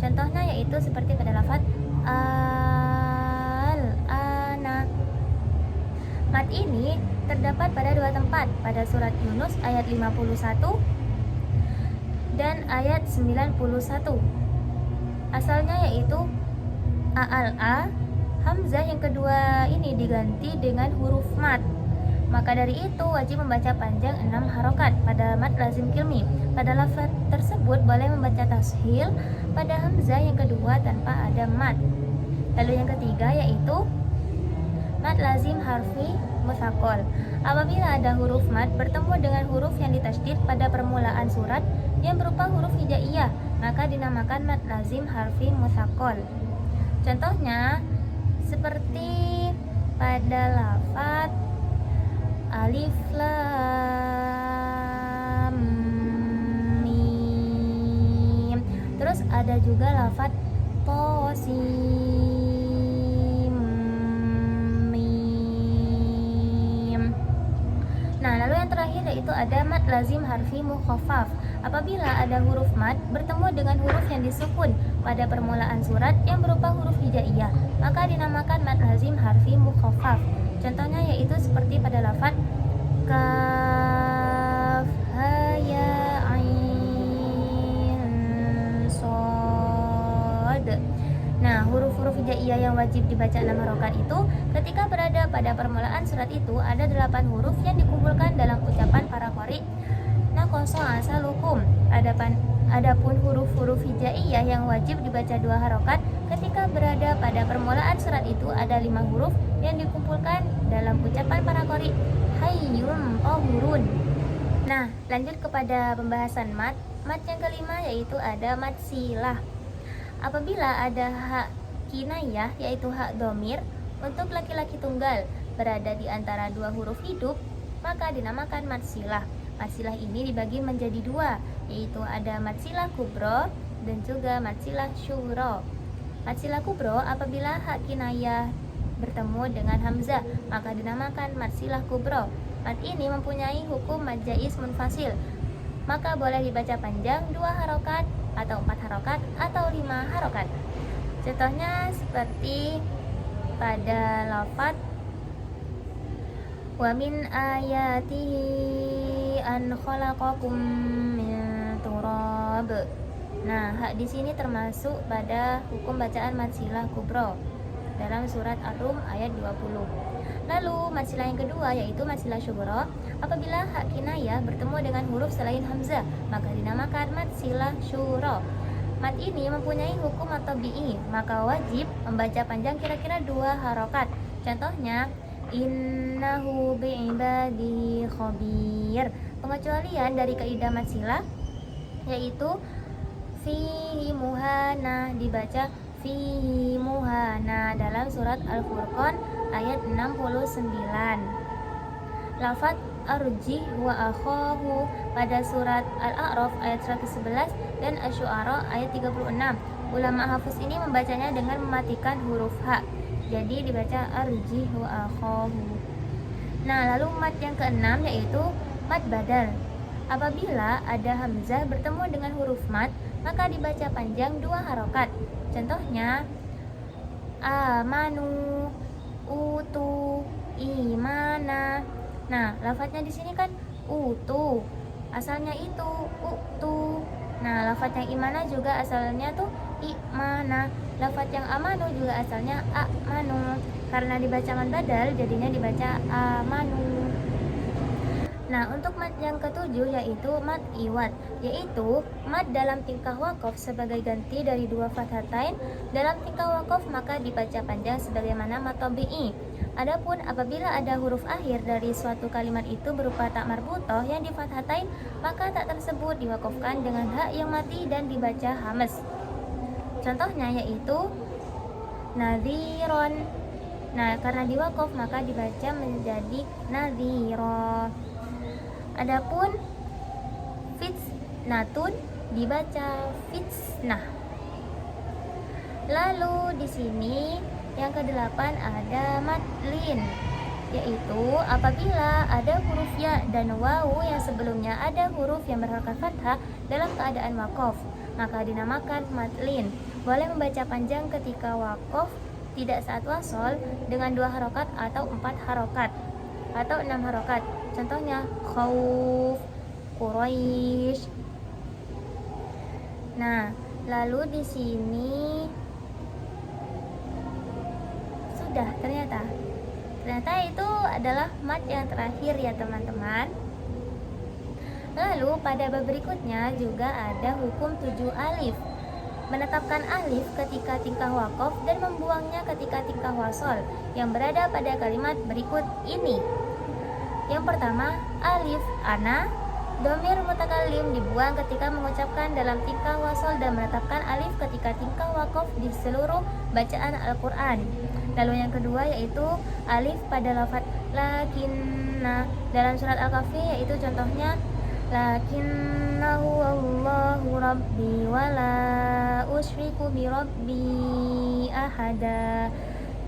Contohnya yaitu seperti pada lafaz al-ana. Mat ini terdapat pada 2 tempat, pada surat Yunus ayat 51 dan ayat 91. Asalnya yaitu a, hamzah yang kedua ini diganti dengan huruf mat. Maka dari itu wajib membaca panjang 6 harokat pada mat lazim kilmi. Pada lafaz tersebut boleh membaca tashil pada hamzah yang kedua tanpa ada mat. Lalu yang ketiga yaitu mat lazim harfi mutsaqqal. Apabila ada huruf mat bertemu dengan huruf yang ditasydid pada permulaan surat yang berupa huruf hijaiyah, maka dinamakan mat lazim harfi mutsaqqal. Contohnya seperti pada lafaz alif lam mim. Terus ada juga lafaz tosim mim. Nah, lalu yang terakhir yaitu ada mat lazim harfi mukhaffaf. Apabila ada huruf mat bertemu dengan huruf yang disukun pada permulaan surat yang berupa huruf hijaiyah, maka dinamakan mat lazim harfi mukhaffaf. Contohnya yaitu seperti pada lafaz kaf ha ya ain shad. Nah, huruf-huruf hijaiyah yang wajib dibaca 6 harokat itu ketika berada pada permulaan surat itu ada 8 huruf yang dikumpulkan dalam ucapan para qari. Naqasa asalukum. Adapun huruf-huruf hijaiyah yang wajib dibaca 2 harokat ketika berada pada permulaan surat itu ada 5 huruf yang dikumpulkan dalam ucapan para qari. Hayyun tahurun. Nah, lanjut kepada pembahasan mat. Mat yang kelima yaitu ada mat silah. Apabila ada hak kinayah yaitu hak dhamir untuk laki-laki tunggal berada di antara 2 huruf hidup, maka dinamakan mat silah. Mat silah ini dibagi menjadi 2, yaitu ada mat silah kubro dan juga mat silah syuro. Mat silah kubro apabila hak kinayah bertemu dengan hamzah, maka dinamakan mat silah kubro. Mat ini mempunyai hukum mat jaiz munfasil, maka boleh dibaca panjang 2 harokat atau 4 harokat atau 5 harokat. Contohnya seperti pada lafaz wa min ayatihi an khalaqakum min turab. Nah, hak di sini termasuk pada hukum bacaan mad silah kubro dalam surat Ar-Rum ayat 20. Lalu mad silah yang kedua yaitu mad silah syughra. Apabila hak kinayah bertemu dengan huruf selain hamzah, maka dinamakan mad silah syughra. Mad ini mempunyai hukum at-tabi'i, maka wajib membaca panjang kira-kira 2 harokat. Contohnya innahu bi'ibadihi khabir. Pengecualian dari kaidah mad silah yaitu fihi muhana dibaca fihi muhana dalam surat Al-Furqan ayat 69. Lafaz arji wa akhahu pada surat Al-A'raf ayat 111 dan Asy-Syu'ara ayat 36. Ulama hafuz ini membacanya dengan mematikan huruf H. Jadi dibaca arji wa akhahu. Nah, lalu mad yang keenam yaitu mad badal. Apabila ada hamzah bertemu dengan huruf mad, maka dibaca panjang 2 harokat. Contohnya amanu, utu, imana. Nah, lafadznya di sini kan utu, asalnya itu utu. Nah, lafadz yang imana juga asalnya tuh imana. Lafadz yang amanu juga asalnya amanu. Karena dibaca mad badal, jadinya dibaca amanu. Nah, untuk mad yang ketujuh yaitu mad iwad, yaitu mad dalam tingkah waqaf sebagai ganti dari 2 fathatain. Dalam tingkah waqaf maka dibaca panjang sebagaimana mad tabi'i. Adapun apabila ada huruf akhir dari suatu kalimat itu berupa tak marbutoh yang di fathatain, maka tak tersebut diwakafkan dengan hak yang mati dan dibaca hamas. Contohnya yaitu nadhiron. Nah, karena diwakaf maka dibaca menjadi nadhiro. Adapun fitnatun dibaca fitnah. Lalu di sini yang kedelapan ada mad lin, yaitu apabila ada huruf ya dan wawu yang sebelumnya ada huruf yang berharokat fathah dalam keadaan waqaf, maka dinamakan mad lin. Boleh membaca panjang ketika waqaf, tidak saat wasol dengan 2 harokat atau 4 harokat atau 6 harokat. Contohnya khauf, Quraisy. Nah, lalu di sini sudah ternyata itu adalah mad yang terakhir ya teman-teman. Lalu pada bab berikutnya juga ada hukum 7 alif. Menetapkan alif ketika tingkah waqaf dan membuangnya ketika tingkah wasol yang berada pada kalimat berikut ini. Yang pertama, alif ana, domir mutakallim dibuang ketika mengucapkan dalam tingkah wasol dan menetapkan alif ketika tingkah waqaf di seluruh bacaan Al-Quran. Lalu yang kedua yaitu alif pada lafaz lakinna dalam surat Al-Kahfi, yaitu contohnya lakinnahu wallahu rabbi wala usyriku bi rabbi ahada.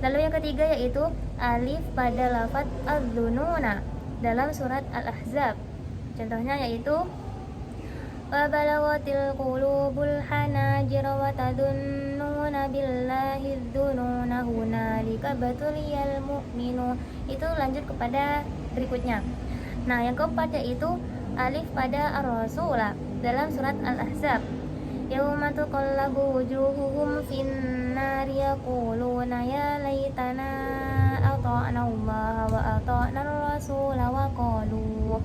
Lalu yang ketiga yaitu alif pada lafaz adzununa dalam surat Al-Ahzab. Contohnya yaitu wa balaghatil qulubul hanajir wa tadunnuna billahi dzununa hunalika batuliyal mu'minu. Itu lanjut kepada berikutnya. Nah, yang keempat yaitu alif pada ar-rasulah dalam surat Al-Ahzab. Yauma tuqallabu wujuhuhum fin-nar yaquluna ya laitana ata'na Allah wa ata'na ar-rasul wa qalu.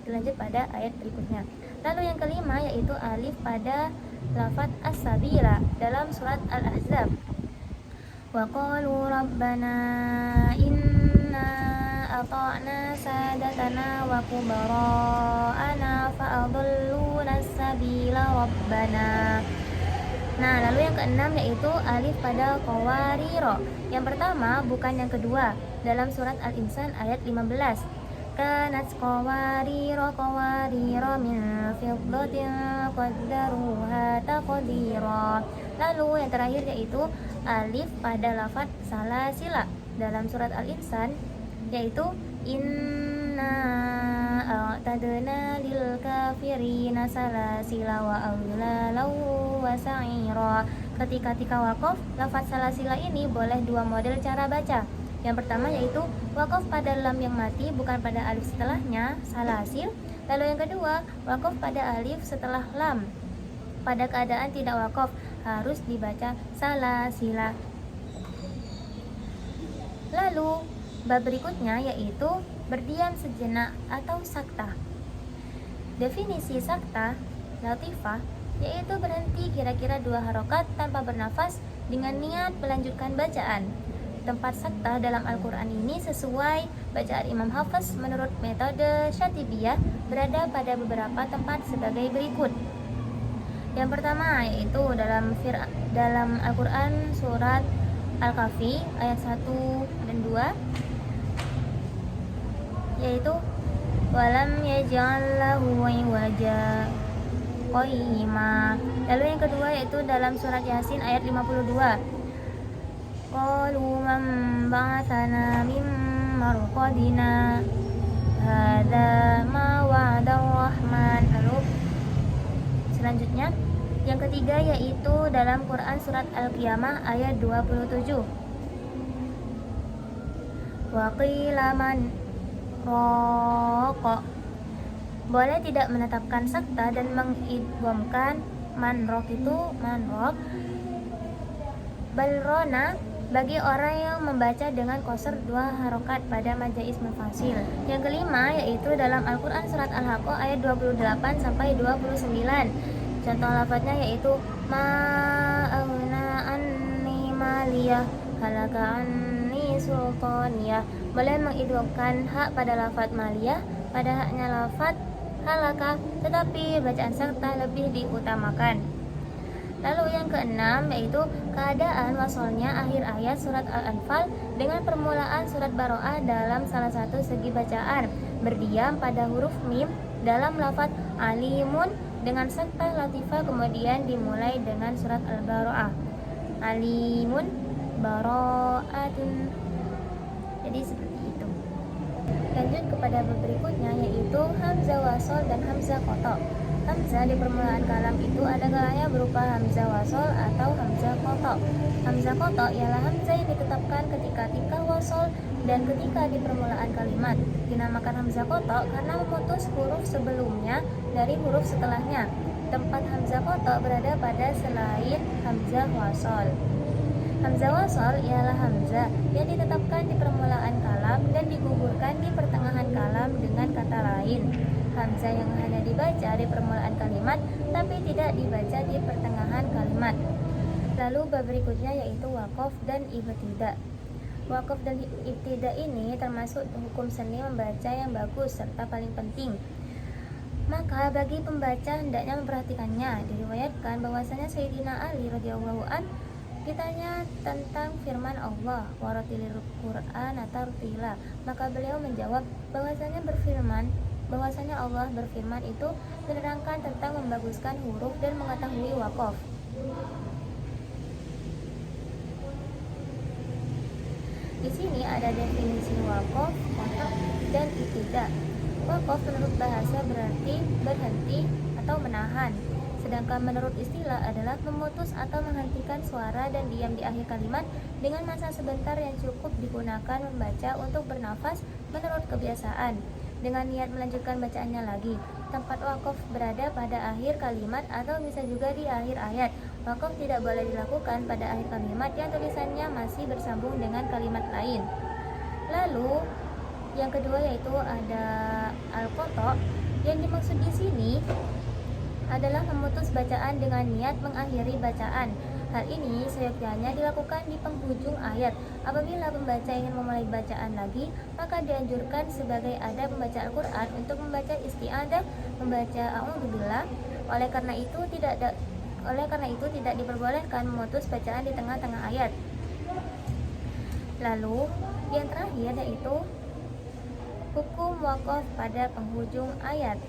Lanjut pada ayat berikutnya. Lalu yang kelima yaitu alif pada lafaz as-sabila dalam surat Al-Ahzab. Wa qalu rabbana inna ata'na sadatana wa kubara'ana fa'adalluna as-sabila rabbana. Nah, lalu yang keenam yaitu alif pada qawariro. Yang pertama bukan yang kedua dalam surat Al-Insan ayat 15. Kanat qawariro min fiddatin qaddaruha taqdira. Lalu yang terakhir yaitu alif pada lafaz salasila dalam surat Al-Insan, yaitu inna a'tadna lil kafirina salasila wa aghlalan wa sa'ira. Ketika wakaf, lafaz salasila ini boleh dua model cara baca. Yang pertama yaitu wakaf pada lam yang mati bukan pada alif setelahnya, salasil. Lalu yang kedua, wakaf pada alif setelah lam. Pada keadaan tidak wakaf harus dibaca salasila. Lalu bab berikutnya yaitu berdiam sejenak atau sakta. Definisi sakta, latifah, yaitu berhenti kira-kira 2 harokat tanpa bernafas dengan niat melanjutkan bacaan. Tempat sakta dalam Al-Quran ini sesuai bacaan Imam Hafiz menurut metode Syatibiyah berada pada beberapa tempat sebagai berikut. Yang pertama yaitu dalam Al-Quran surat Al-Kahfi ayat 1 dan 2, yaitu walam yaj'al lahu iwaja qayyima. Lalu yang kedua yaitu dalam surat Yasin ayat 52, qalu man ba'athana min marqadina hadza ma wa'ada rahman. Lalu selanjutnya yang ketiga yaitu dalam Quran surat Al-Qiyamah ayat 27, wa qila man raq. Boleh tidak menetapkan sakta dan mengidghamkan manrok itu manrok balrona bagi orang yang membaca dengan qasr 2 harokat pada majais mufasil. Yang kelima yaitu dalam Al-Quran surat Al-Haqqah ayat 28 sampai 29. Contoh lafadznya yaitu ma'aghna anni maliyah halaka anni sultaniyah. Boleh mengidghamkan hak pada lafadz maliyah pada haknya lafadz halaka, tetapi bacaan sakta lebih diutamakan. Lalu yang keenam yaitu keadaan wasolnya akhir ayat surat Al-Anfal dengan permulaan surat Baro'ah dalam salah satu segi bacaan. Berdiam pada huruf mim dalam lafadz alimun dengan sakta latifah, kemudian dimulai dengan surat Al-Baro'ah. Alimun baro'atun. Jadi seperti itu. Lanjut kepada bab berikutnya yaitu hamzah wasol dan hamzah qata. Hamzah di permulaan kalam itu ada kalanya berupa hamzah wasol atau hamzah qata. Hamzah qata ialah hamzah yang ditetapkan ketika tingkah wasol dan ketika di permulaan kalimat. Dinamakan hamzah qata karena memutus huruf sebelumnya dari huruf setelahnya. Tempat hamzah qata berada pada selain hamzah wasol. Hamzah wasol ialah hamzah yang ditetapkan di permulaan kalam dan digugurkan di pertengahan kalam dengan kata lain. Hamzah yang hanya dibaca di permulaan kalimat tapi tidak dibaca di pertengahan kalimat. Lalu bab berikutnya yaitu waqaf dan ibtida. Waqaf dan ibtida ini termasuk hukum seni membaca yang bagus serta paling penting. Maka bagi pembaca hendaknya memperhatikannya. Diriwayatkan bahwasanya Sayyidina Ali radhiyallahu an ditanya tentang firman Allah waratilil Qur'an tartila, maka beliau menjawab bahwasanya Allah berfirman itu menerangkan tentang membaguskan huruf dan mengetahui waqaf. Di sini ada definisi waqaf, qata, dan ibtida. Waqaf menurut bahasa berarti berhenti atau menahan. Sedangkan menurut istilah adalah memutus atau menghentikan suara dan diam di akhir kalimat dengan masa sebentar yang cukup digunakan membaca untuk bernafas menurut kebiasaan dengan niat melanjutkan bacaannya lagi. Tempat wakaf berada pada akhir kalimat atau bisa juga di akhir ayat. Wakaf tidak boleh dilakukan pada akhir kalimat yang tulisannya masih bersambung dengan kalimat lain. Lalu yang kedua yaitu ada al-qata. Yang dimaksud di sini adalah memutus bacaan dengan niat mengakhiri bacaan. Hal ini seyogyanya dilakukan di penghujung ayat. Apabila pembaca ingin memulai bacaan lagi, maka dianjurkan sebagai adab pembaca Al-Quran untuk membaca isti'adzah, membaca a'udzubillah. Oleh karena itu tidak diperbolehkan memutus bacaan di tengah-tengah ayat. Lalu yang terakhir yaitu hukum wakaf pada penghujung ayat.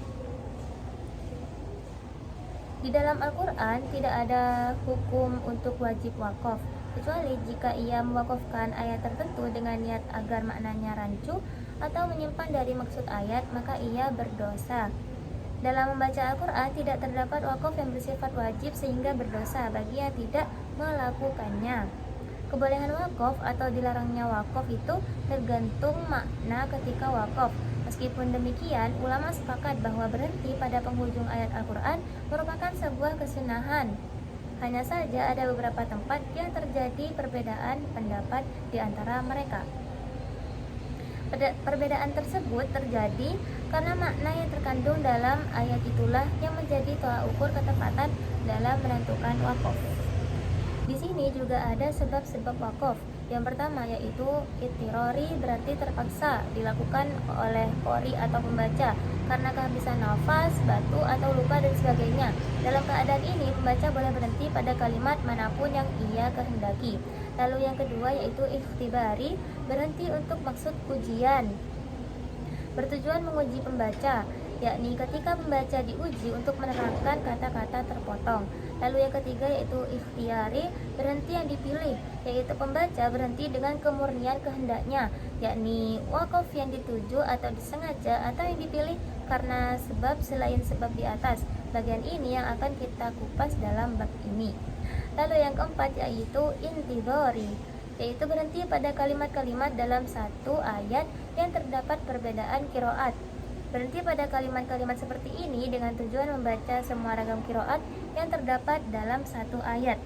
Di dalam Al-Quran tidak ada hukum untuk wajib wakaf, kecuali jika ia mewakafkan ayat tertentu dengan niat agar maknanya rancu atau menyimpan dari maksud ayat, maka ia berdosa. Dalam membaca Al-Quran tidak terdapat wakaf yang bersifat wajib sehingga berdosa bagi yang tidak melakukannya. Kebolehan wakaf atau dilarangnya wakaf itu tergantung makna ketika wakaf. Meskipun demikian, ulama sepakat bahwa berhenti pada penghujung ayat Al-Quran merupakan sebuah kesunahan. Hanya saja ada beberapa tempat yang terjadi perbedaan pendapat di antara mereka. Perbedaan tersebut terjadi karena makna yang terkandung dalam ayat itulah yang menjadi tolak ukur ketepatan dalam menentukan wakaf. Di sini juga ada sebab-sebab wakaf. Yang pertama yaitu ittirori, berarti terpaksa dilakukan oleh qori atau pembaca karena kehabisan nafas, batu atau lupa dan sebagainya. Dalam keadaan ini pembaca boleh berhenti pada kalimat manapun yang ia kehendaki. Lalu yang kedua yaitu ikhtibari, berhenti untuk maksud ujian, bertujuan menguji pembaca, yakni ketika pembaca diuji untuk menerangkan kata-kata terpotong. Lalu yang ketiga yaitu ikhtiyari, berhenti yang dipilih, yaitu pembaca berhenti dengan kemurnian kehendaknya, yakni wakaf yang dituju atau disengaja atau yang dipilih karena sebab selain sebab di atas. Bagian ini yang akan kita kupas dalam bab ini. Lalu yang keempat yaitu intidhari, yaitu berhenti pada kalimat-kalimat dalam satu ayat yang terdapat perbedaan qiraat. Berhenti pada kalimat-kalimat seperti ini dengan tujuan membaca semua ragam qiraat yang terdapat dalam satu ayat.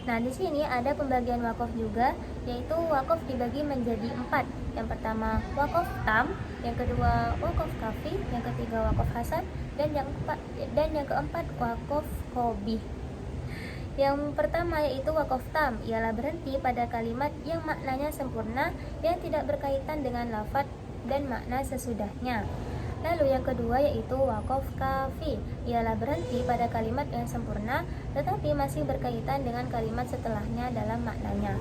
Nah, di sini ada pembagian wakaf juga, yaitu wakaf dibagi menjadi 4. Yang pertama wakaf tam, yang kedua wakaf kafi, yang ketiga wakaf hasan, dan yang keempat wakaf qobih. Yang pertama yaitu wakaf tam, ialah berhenti pada kalimat yang maknanya sempurna yang tidak berkaitan dengan lafadz dan makna sesudahnya. Lalu yang kedua yaitu wakaf kafi, ialah berhenti pada kalimat yang sempurna tetapi masih berkaitan dengan kalimat setelahnya dalam maknanya.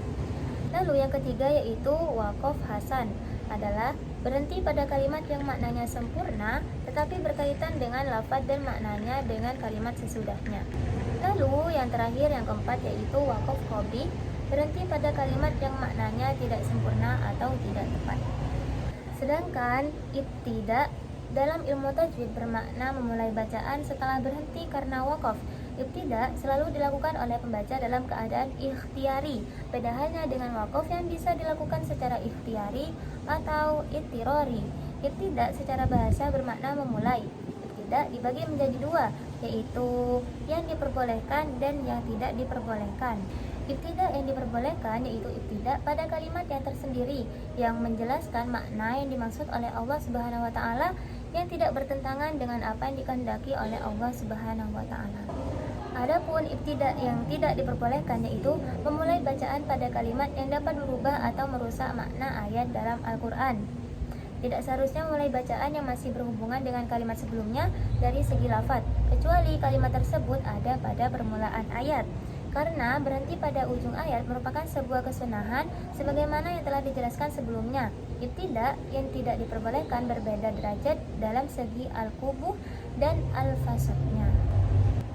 Lalu yang ketiga yaitu wakaf hasan, adalah berhenti pada kalimat yang maknanya sempurna tetapi berkaitan dengan lafadz dan maknanya dengan kalimat sesudahnya. Lalu yang terakhir yang keempat yaitu wakaf qobih, berhenti pada kalimat yang maknanya tidak sempurna atau tidak tepat. Sedangkan ibtida dalam ilmu tajwid bermakna memulai bacaan setelah berhenti karena wakaf. Ibtida selalu dilakukan oleh pembaca dalam keadaan ikhtiyari. Beda halnya dengan wakaf yang bisa dilakukan secara ikhtiyari atau ittirori. Ibtida secara bahasa bermakna memulai. Ibtida dibagi menjadi dua, yaitu yang diperbolehkan dan yang tidak diperbolehkan. Ibtida yang diperbolehkan yaitu ibtida pada kalimat yang tersendiri yang menjelaskan makna yang dimaksud oleh Allah Subhanahu wa taala yang tidak bertentangan dengan apa yang dikehendaki oleh Allah Subhanahu wa taala. Adapun ibtida yang tidak diperbolehkan yaitu memulai bacaan pada kalimat yang dapat berubah atau merusak makna ayat dalam Al-Qur'an. Tidak seharusnya mulai bacaan yang masih berhubungan dengan kalimat sebelumnya dari segi lafadz, kecuali kalimat tersebut ada pada permulaan ayat. Karena berhenti pada ujung ayat merupakan sebuah kesunahan sebagaimana yang telah dijelaskan sebelumnya. Ibtida yang tidak diperbolehkan berbeda derajat dalam segi al-qubuh dan al-fasadnya.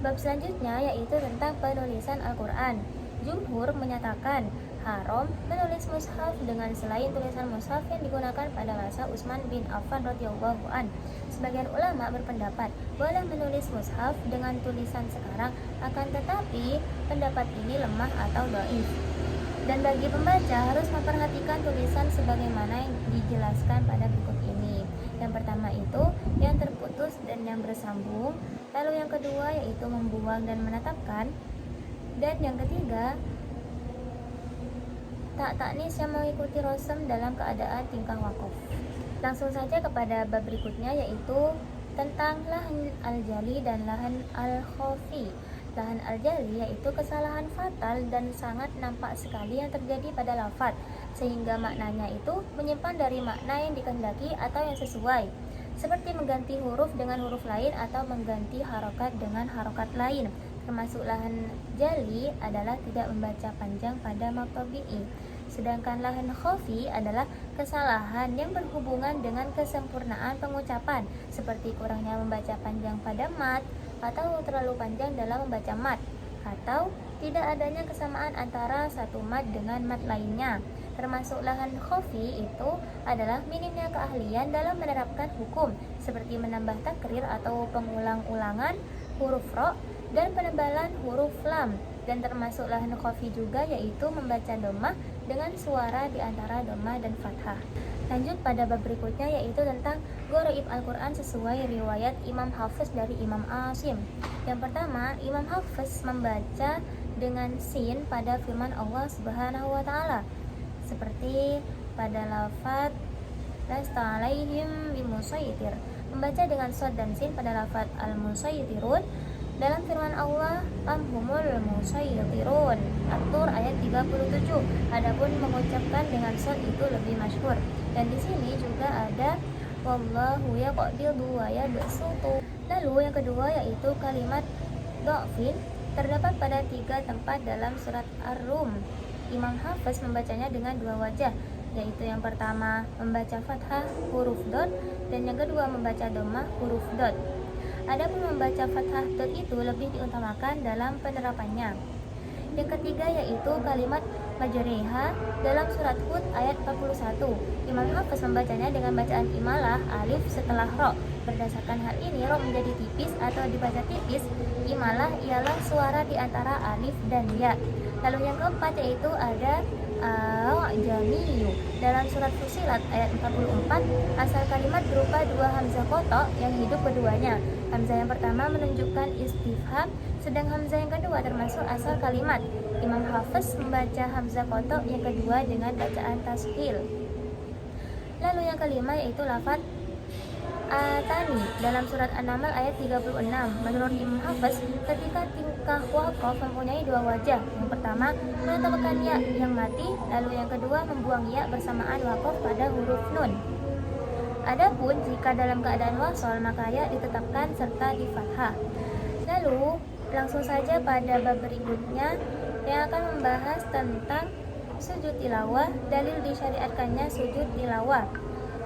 Bab selanjutnya yaitu tentang penulisan Al-Quran. Jumhur menyatakan haram menulis mushaf dengan selain tulisan mushaf yang digunakan pada masa Utsman bin Affan radhiyallahu an. Sebagian ulama berpendapat boleh menulis mushaf dengan tulisan sekarang, akan tetapi pendapat ini lemah atau dhaif. Dan bagi pembaca harus memperhatikan tulisan sebagaimana yang dijelaskan pada berikut ini. Yang pertama itu yang terputus dan yang bersambung, lalu yang kedua yaitu membuang dan menetapkan, dan yang ketiga tak taknis yang mengikuti rosem dalam keadaan tingkah wakaf. Langsung saja kepada bab berikutnya yaitu tentang lahan al-jali dan lahan al-khafi. Lahan al-jali yaitu kesalahan fatal dan sangat nampak sekali yang terjadi pada lafadz sehingga maknanya itu menyimpan dari makna yang dikehendaki atau yang sesuai, seperti mengganti huruf dengan huruf lain atau mengganti harokat dengan harokat lain. Termasuk lahan jali adalah tidak membaca panjang pada maqtabi'i. Sedangkan lahan khafi adalah kesalahan yang berhubungan dengan kesempurnaan pengucapan, seperti kurangnya membaca panjang pada mat atau terlalu panjang dalam membaca mat, atau tidak adanya kesamaan antara satu mat dengan mat lainnya. Termasuk lahan khofi itu adalah minimnya keahlian dalam menerapkan hukum, seperti menambah takrir atau pengulang-ulangan huruf ro dan penebalan huruf lam. Dan termasuk lahan khofi juga yaitu membaca dhammah dengan suara di antara dhammah dan fathah. Lanjut pada bab berikutnya yaitu tentang gharaib Al-Quran sesuai riwayat Imam Hafiz dari Imam Asim. Yang pertama, Imam Hafiz membaca dengan sin pada firman Allah Subhanahu wa taala, seperti pada lafaz lasta alaihim bimusaytir. Membaca dengan shad dan sin pada lafaz al-musaytirun dalam firman Allah amhumul musaytirun, At-Tur ayat 37. Adapun mengucapkan dengan shad itu lebih masyhur. Dan di sini juga ada wallahu yaqbidu wa yabsutu. Lalu yang kedua yaitu kalimat dhafin terdapat pada 3 tempat dalam surat Ar-Rum. Imam Hafiz membacanya dengan 2 wajah, yaitu yang pertama membaca fathah huruf dot dan yang kedua membaca dhammah huruf dot. Adapun membaca fathah dot itu lebih diutamakan dalam penerapannya. Yang ketiga yaitu kalimat majreha dalam surat Hud ayat 41. Imam Hafiz membacanya dengan bacaan imalah alif setelah ro. Berdasarkan hal ini, ro menjadi tipis atau dibaca tipis. Imalah ialah suara di antara alif dan ya. Lalu yang keempat yaitu ada al-jamiyu dalam surat Fusilat ayat 44. Asal kalimat berupa 2 hamzah kotok yang hidup keduanya. Hamzah yang pertama menunjukkan istifham, sedang hamzah yang kedua termasuk asal kalimat. Imam Hafiz membaca hamzah kotok yang kedua dengan bacaan tashil. Lalu yang kelima yaitu lafaz atani dalam surat An-Naml ayat 36. Menurut Imam Hafiz, ketika tingkah waqaf mempunyai 2 wajah. Yang pertama menetapkan ya yang mati, lalu yang kedua membuang ya bersamaan waqaf pada huruf nun. Adapun jika dalam keadaan wasol maka ya ditetapkan serta di fathah. Lalu langsung saja pada bab berikutnya yang akan membahas tentang sujud tilawah, dalil disyariatkannya sujud tilawah.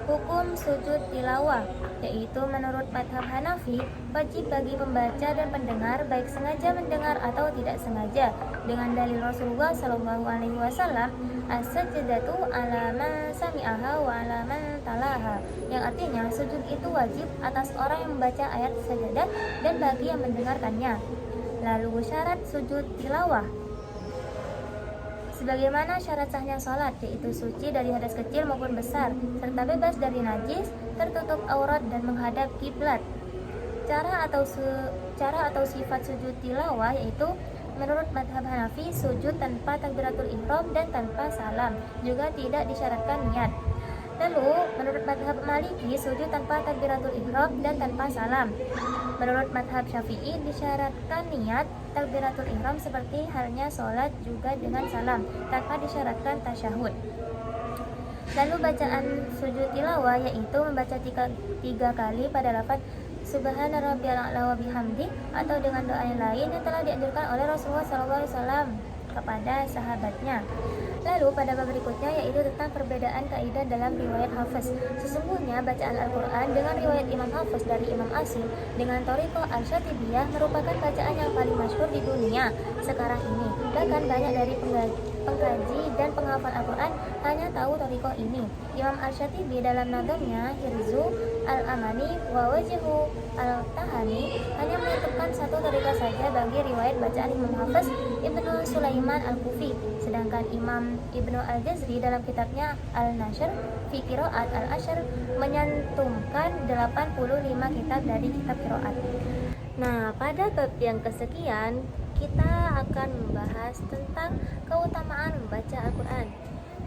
Hukum sujud tilawah yaitu menurut madhab Hanafi wajib bagi pembaca dan pendengar baik sengaja mendengar atau tidak sengaja, dengan dalil Rasulullah SAW as-sajdatu ala man sami'aha wa ala man talaha, yang artinya sujud itu wajib atas orang yang membaca ayat sajadah dan bagi yang mendengarkannya. Lalu syarat sujud tilawah sebagaimana syarat sahnya sholat, yaitu suci dari hadas kecil maupun besar, serta bebas dari najis, tertutup aurat dan menghadap kiblat. Cara atau sifat sujud tilawah yaitu menurut madhab Hanafi sujud tanpa takbiratul ihram dan tanpa salam, juga tidak disyaratkan niat. Lalu menurut madhab Maliki sujud tanpa takbiratul ihram dan tanpa salam. Menurut madhab Syafi'i disyaratkan niat takbiratul ihram seperti halnya sholat juga dengan salam tanpa disyaratkan tasyahud. Lalu bacaan sujud tilawah yaitu membaca 3 kali pada lafaz Subhana rabbiyal a'la wa bihamdi atau dengan doa yang lain yang telah dianjurkan oleh Rasulullah SAW kepada sahabatnya. Lalu pada bab berikutnya yaitu tentang perbedaan kaidah dalam riwayat Hafiz. Sesungguhnya bacaan Al-Quran dengan riwayat Imam Hafiz dari Imam Asim dengan Thariqah Al-Syatibiyah merupakan bacaan yang paling masyhur di dunia sekarang ini. Bahkan banyak dari pengkaji dan penghafal Al-Quran hanya tahu Thariqah ini. Imam Al-Syatibi dalam nadamnya Hirzu Al-Amani wa Wajhu Al-Tahani hanya menentukan satu Thariqah saja bagi riwayat bacaan Imam Hafiz Ibnu Sulaiman Al-Kufi. Sedangkan Imam Ibnu Al-Jazri dalam kitabnya Al-Nashr fi Qiraat Al-Ashr menyantumkan 85 kitab dari kitab qiraat. Nah, pada bab yang kesekian kita akan membahas tentang keutamaan membaca Al-Quran.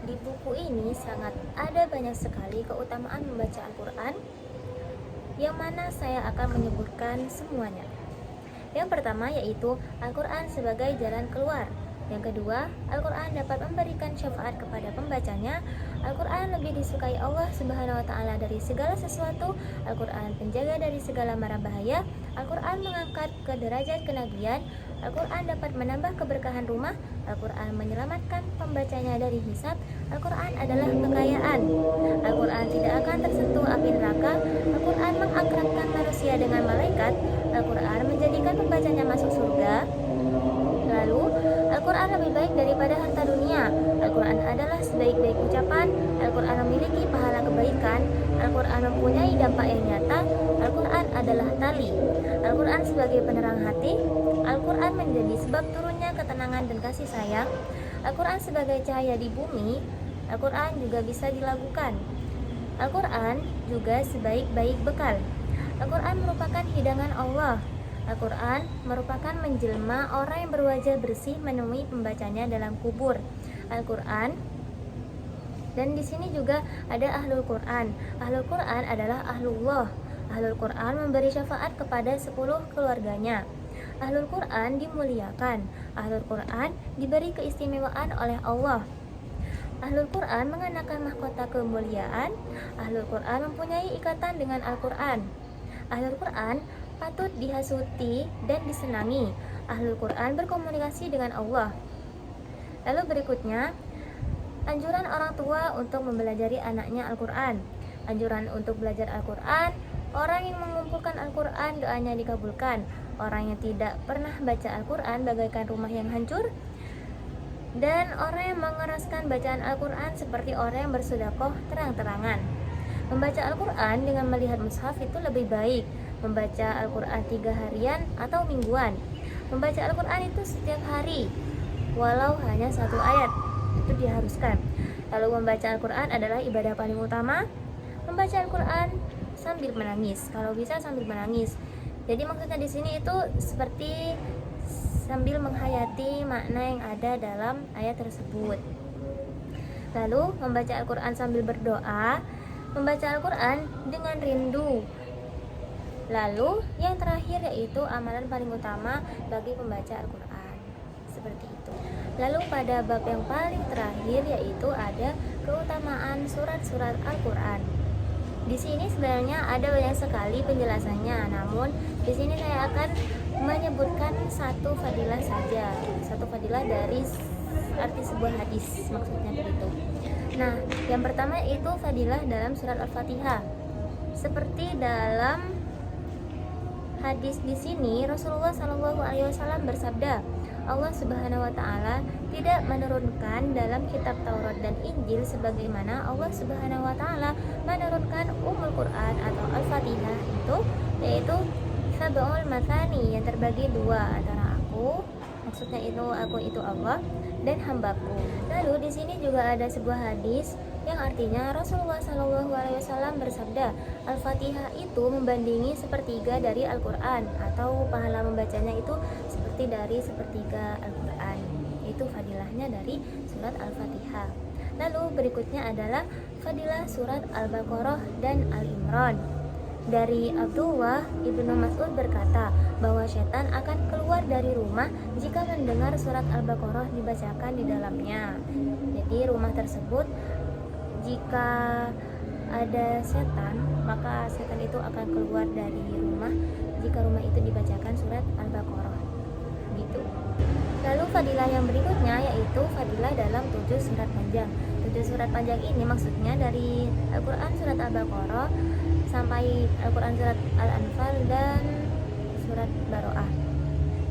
Di buku ini sangat ada banyak sekali keutamaan membaca Al-Quran, yang mana saya akan menyebutkan semuanya. Yang pertama yaitu Al-Quran sebagai jalan keluar. Yang kedua, Al-Quran dapat memberikan syafaat kepada pembacanya. Al-Quran lebih disukai Allah Subhanahu wa Ta'ala dari segala sesuatu. Al-Quran penjaga dari segala mara bahaya. Al-Quran mengangkat ke derajat kenabian. Al-Quran dapat menambah keberkahan rumah. Al-Quran menyelamatkan pembacanya dari hisab. Al-Quran adalah kekayaan. Al-Quran tidak akan tersentuh api neraka. Al-Quran mengakrabkan manusia dengan malaikat. Al-Quran menjadikan pembacanya masuk surga. Lalu, Al-Quran Al-Quran lebih baik daripada harta dunia. Al-Quran adalah sebaik-baik ucapan. Al-Quran memiliki pahala kebaikan. Al-Quran mempunyai dampak yang nyata. Al-Quran adalah tali. Al-Quran sebagai penerang hati. Al-Quran menjadi sebab turunnya ketenangan dan kasih sayang. Al-Quran sebagai cahaya di bumi. Al-Quran juga bisa dilakukan. Al-Quran juga sebaik-baik bekal. Al-Quran merupakan hidangan Allah. Al-Quran merupakan menjelma orang yang berwajah bersih menemui pembacanya dalam kubur. Al-Quran, dan di sini juga ada Ahlul Quran. Ahlul Quran adalah Ahlullah. Ahlul Quran memberi syafaat kepada 10 keluarganya. Ahlul Quran dimuliakan. Ahlul Quran diberi keistimewaan oleh Allah. Ahlul Quran mengenakan mahkota kemuliaan. Ahlul Quran mempunyai ikatan dengan Al-Quran. Ahlul Quran patut dihasuti dan disenangi. Ahlul Quran berkomunikasi dengan Allah. Lalu berikutnya, anjuran orang tua untuk mempelajari anaknya Al-Quran. Anjuran untuk belajar Al-Quran. Orang yang mengumpulkan Al-Quran doanya dikabulkan. Orang yang tidak pernah baca Al-Quran bagaikan rumah yang hancur. Dan orang yang mengeraskan bacaan Al-Quran seperti orang yang bersedekah terang-terangan. Membaca Al-Quran dengan melihat mushaf itu lebih baik. Membaca Al-Quran 3 harian atau mingguan. Membaca Al-Quran itu setiap hari, walau hanya 1 ayat, itu diharuskan. Lalu membaca Al-Quran adalah ibadah paling utama. Membaca Al-Quran sambil menangis, kalau bisa sambil menangis. Jadi maksudnya di sini itu seperti sambil menghayati makna yang ada dalam ayat tersebut. Lalu membaca Al-Quran sambil berdoa. Membaca Al-Quran dengan rindu. Lalu yang terakhir yaitu amalan paling utama bagi pembaca Al-Quran. Seperti itu. Lalu pada bab yang paling terakhir yaitu ada keutamaan surat-surat Al-Quran. Di sini sebenarnya ada banyak sekali penjelasannya, namun di sini saya akan menyebutkan satu fadilah saja, satu fadilah dari arti sebuah hadis, maksudnya begitu. Nah, yang pertama itu fadilah dalam surat Al-Fatihah. Seperti dalam hadis di sini Rasulullah SAW bersabda, Allah Subhanahu wa taala tidak menurunkan dalam kitab Taurat dan Injil sebagaimana Allah Subhanahu wa taala menurunkan Ummul Quran atau Al-Fatihah itu, yaitu sab'ul mathani yang terbagi 2 antara aku, maksudnya aku itu Allah, dan hambaku. Lalu di sini juga ada sebuah hadis yang artinya Rasulullah SAW bersabda, Al-Fatihah itu membandingi sepertiga dari Al-Quran, atau pahala membacanya itu seperti dari sepertiga Al-Quran. Itu fadilahnya dari surat Al-Fatihah. Lalu berikutnya adalah fadilah surat Al-Baqarah dan Al-Imran. Dari Abdullah ibnu Mas'ud berkata bahwa setan akan keluar dari rumah jika mendengar surat Al-Baqarah dibacakan di dalamnya. Jadi rumah tersebut, jika ada setan, maka setan itu akan keluar dari rumah jika rumah itu dibacakan surat Al-Baqarah. Gitu. Lalu fadilah yang berikutnya yaitu fadilah dalam 7 surat panjang. 7 surat panjang ini maksudnya dari Al-Quran surat Al-Baqarah sampai Al-Quran surat Al-Anfal dan surat Baroah.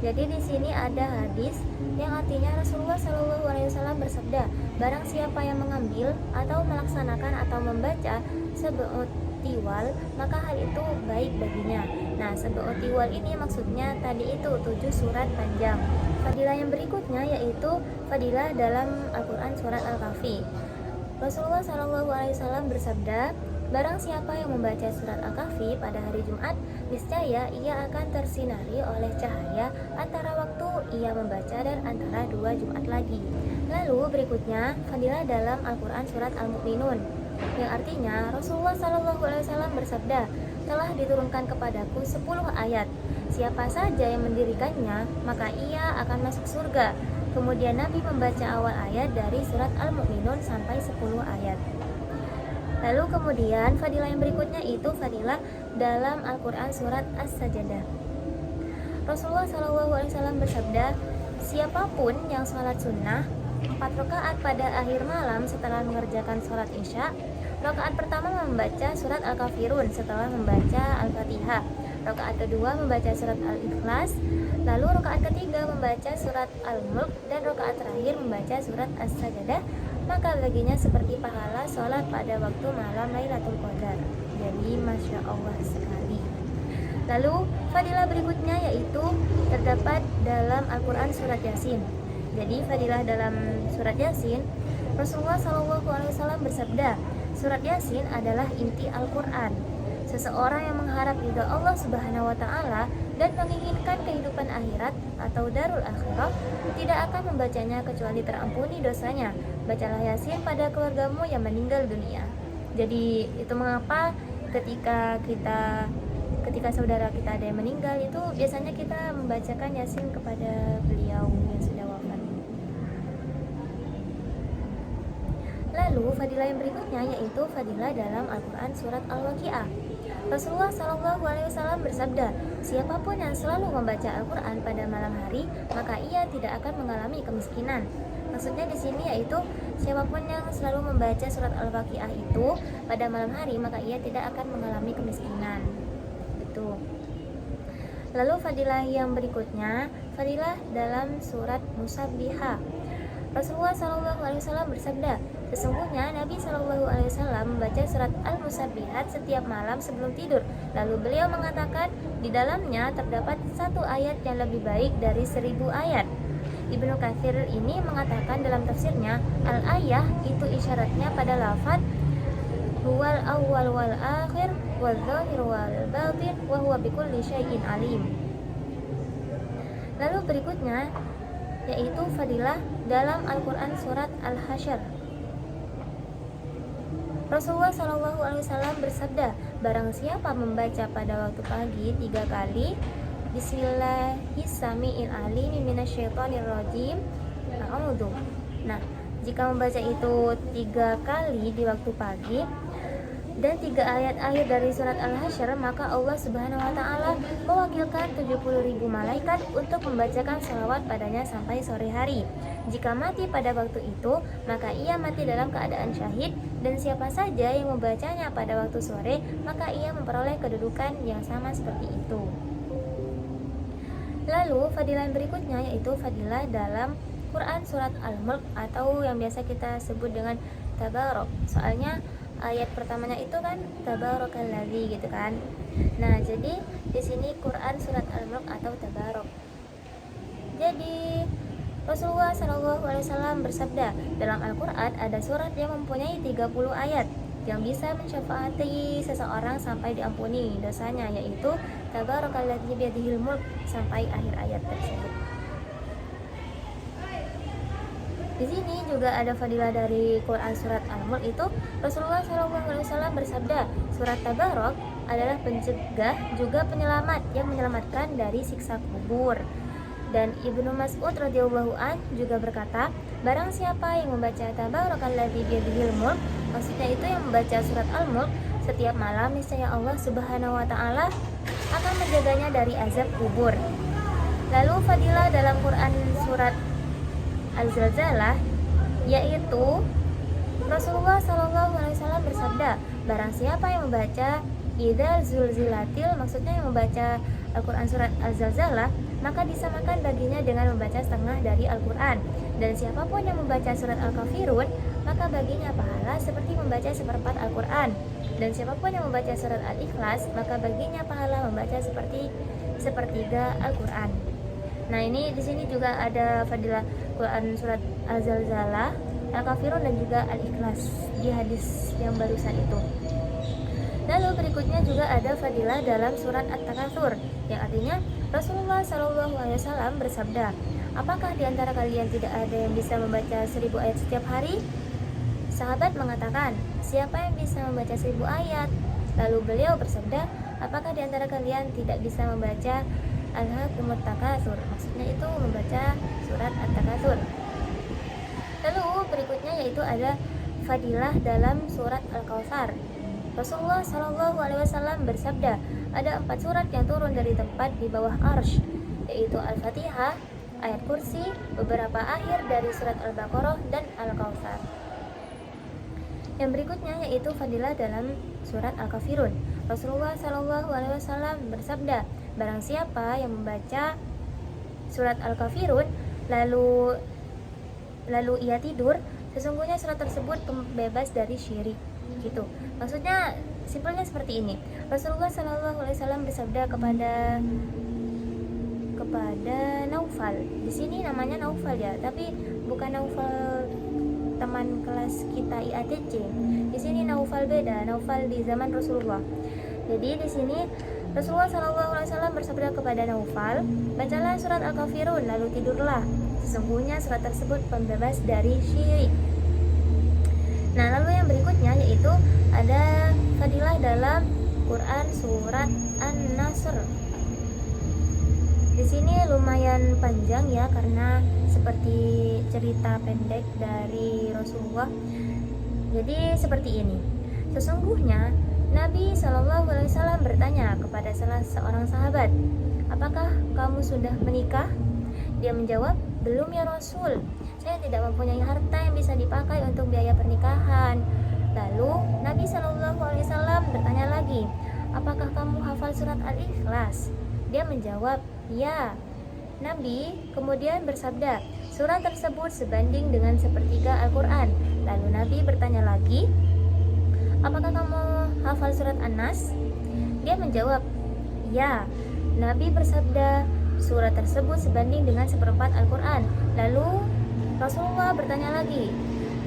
Jadi di sini ada hadis yang artinya Rasulullah SAW bersabda, barang siapa yang mengambil atau melaksanakan atau membaca sebu'ut tiwal, maka hal itu baik baginya. Nah, sebu'ut tiwal ini maksudnya tadi itu 7 surat panjang. Fadilah yang berikutnya yaitu fadilah dalam Al-Quran surat Al-Kahfi. Rasulullah SAW bersabda, barang siapa yang membaca surat Al-Kahfi pada hari Jumat, niscaya ia akan tersinari oleh cahaya antara waktu ia membaca dan antara 2 Jumat lagi. Lalu berikutnya fadilah dalam Al-Quran surat Al-Mu'minun, yang artinya Rasulullah SAW bersabda, telah diturunkan kepadaku 10 ayat. Siapa saja yang mendirikannya, maka ia akan masuk surga. Kemudian Nabi membaca awal ayat dari surat Al-Mu'minun sampai 10 ayat. Lalu kemudian fadilah yang berikutnya itu fadilah dalam Al-Quran surat As-Sajdah. Rasulullah SAW bersabda, siapapun yang sholat sunnah 4 rakaat pada akhir malam setelah mengerjakan sholat isya, rakaat pertama membaca surat Al-Kafirun setelah membaca Al-Fatihah, Rakaat kedua membaca surat Al-Ikhlas, lalu rakaat ketiga membaca surat Al-Mulk, dan rakaat terakhir membaca surat As-Sajdah. Maka baginya seperti pahala sholat pada waktu malam Lailatul Qadar. Jadi Masya Allah sekali. Lalu fadilah berikutnya yaitu terdapat dalam Al-Quran surat Yasin. Jadi fadilah dalam surat Yasin, Rasulullah SAW bersabda, surat Yasin adalah inti Al-Quran. Seseorang yang mengharap ridha Allah Subhanahu wa Ta'ala dan menginginkan kehidupan akhirat atau darul akhirah tidak akan membacanya kecuali terampuni dosanya. Bacalah Yasin pada keluargamu yang meninggal dunia. Jadi itu mengapa ketika saudara kita ada yang meninggal, itu biasanya kita membacakan Yasin kepada beliau yang sudah wafat. Lalu fadilah yang berikutnya yaitu fadilah dalam Al-Quran surat Al-Waqi'ah. Rasulullah SAW bersabda, siapapun yang selalu membaca Al-Quran pada malam hari, maka ia tidak akan mengalami kemiskinan. Maksudnya di sini yaitu siapapun yang selalu membaca surat Al-Waqi'ah itu pada malam hari, maka ia tidak akan mengalami kemiskinan. Itu. Lalu fadilah yang berikutnya, fadilah dalam surat Musabbihah. Rasulullah SAW bersabda, sesungguhnya Nabi SAW membaca surat Al-Musabbihat setiap malam sebelum tidur. Lalu beliau mengatakan, di dalamnya terdapat satu ayat yang lebih baik dari 1000 ayat. Ibnu Katsir ini mengatakan dalam tafsirnya, al-ayah itu isyaratnya pada lafaz huwal awwal wal akhir wal zahir wal batin wa huwa bikulli syai'in alim. Lalu berikutnya yaitu fadilah dalam Al-Quran surat Al-Hasyr. Rasulullah SAW bersabda, barang siapa membaca pada waktu pagi 3 kali Bismillahissami'il alimi minasyaitonir rajim a'udzu. Nah, jika membaca itu 3 kali di waktu pagi dan 3 ayat akhir dari surat Al-Hasyr, maka Allah Subhanahu wa Ta'ala mewakilkan 70.000 malaikat untuk membacakan shalawat padanya sampai sore hari. Jika mati pada waktu itu, maka ia mati dalam keadaan syahid, dan siapa saja yang membacanya pada waktu sore, maka ia memperoleh kedudukan yang sama seperti itu. Lalu fadilah berikutnya yaitu fadilah dalam Quran surat Al-Mulk atau yang biasa kita sebut dengan Tabarok. Soalnya ayat pertamanya itu kan Tabarakalladzi gitu kan. Nah, jadi di sini Quran surat Al-Mulk atau Tabarok. Jadi Rasulullah SAW bersabda, dalam Al-Quran ada surat yang mempunyai 30 ayat yang bisa mensyafaati seseorang sampai diampuni dosanya, yaitu Tabarakalladzi biyadihil mulk sampai akhir ayat tersebut. Di sini juga ada fadilah dari Quran surat Al-Mulk itu Rasulullah SAW bersabda, surat Tabarok adalah pencegah juga penyelamat yang menyelamatkan dari siksa kubur. Dan Ibnu Mas'ud radhiyallahu an juga berkata, barang siapa yang membaca Tabarakalladzi biyadihil mulk, maksudnya itu yang membaca surat Al-Mulk setiap malam, niscaya Allah Subhanahu wa Ta'ala akan menjaganya dari azab kubur. Lalu fadilah dalam Quran surat Al-Zalzalah yaitu Rasulullah SAW bersabda, barang siapa yang membaca Idzal Zulzilatil, maksudnya yang membaca Al-Quran surat Al-Zalzalah, maka disamakan baginya dengan membaca setengah dari Al-Quran. Dan siapapun yang membaca surat Al-Kafirun, maka baginya pahala seperti membaca seperempat Al-Quran. Dan siapapun yang membaca surat Al-Ikhlas, maka baginya pahala membaca seperti sepertiga Al-Quran. Nah, ini di sini juga ada fadilah Quran surat Al-Zalzalah, Al-Kafirun dan juga Al-Ikhlas di hadis yang barusan itu. Lalu berikutnya juga ada fadilah dalam surat At-Takatsur, yang artinya Rasulullah SAW bersabda, apakah di antara kalian tidak ada yang bisa membaca 1000 ayat setiap hari? Sahabat mengatakan, siapa yang bisa membaca 1000 ayat? Lalu beliau bersabda, apakah di antara kalian tidak bisa membaca Alhaakumut Takatsur? Maksudnya itu membaca surat At-Takatsur. Lalu berikutnya yaitu ada fadilah dalam surat Al-Kautsar. Rasulullah SAW bersabda, ada 4 surat yang turun dari tempat di bawah arsy, yaitu Al-Fatihah, ayat kursi, beberapa akhir dari surat Al-Baqarah, dan Al-Kautsar. Yang berikutnya yaitu fadilah dalam surat Al-Kafirun. Rasulullah Shallallahu Alaihi Wasallam bersabda, barang siapa yang membaca surat Al-Kafirun lalu ia tidur, sesungguhnya surat tersebut pembebas dari syirik. Gitu. Maksudnya simpelnya seperti ini. Rasulullah Shallallahu Alaihi Wasallam bersabda kepada Naufal. Di sini namanya Naufal ya, tapi bukan Naufal teman kelas kita IATC. Di sini Naufal beda, Naufal di zaman Rasulullah. Jadi di sini Rasulullah SAW bersabda kepada Naufal, bacalah surat Al-Kafirun lalu tidurlah. Sesungguhnya surat tersebut pembebas dari syirik. Nah, lalu yang berikutnya yaitu ada fadilah dalam Quran surat An-Nasr. Di sini lumayan panjang ya, karena seperti cerita pendek dari Rasulullah. Jadi seperti ini. Sesungguhnya Nabi Shallallahu Alaihi Wasallam bertanya kepada salah seorang sahabat, apakah kamu sudah menikah? Dia menjawab, belum ya Rasul. Saya tidak mempunyai harta yang bisa dipakai untuk biaya pernikahan. Lalu Nabi Shallallahu Alaihi Wasallam bertanya lagi, apakah kamu hafal surat Al-Ikhlas? Dia menjawab, ya. Nabi kemudian bersabda, surat tersebut sebanding dengan sepertiga Al-Quran. Lalu Nabi bertanya lagi, apakah kamu hafal surat An-Nas? Dia menjawab, ya. Nabi bersabda, surat tersebut sebanding dengan seperempat Al-Quran. Lalu Rasulullah bertanya lagi,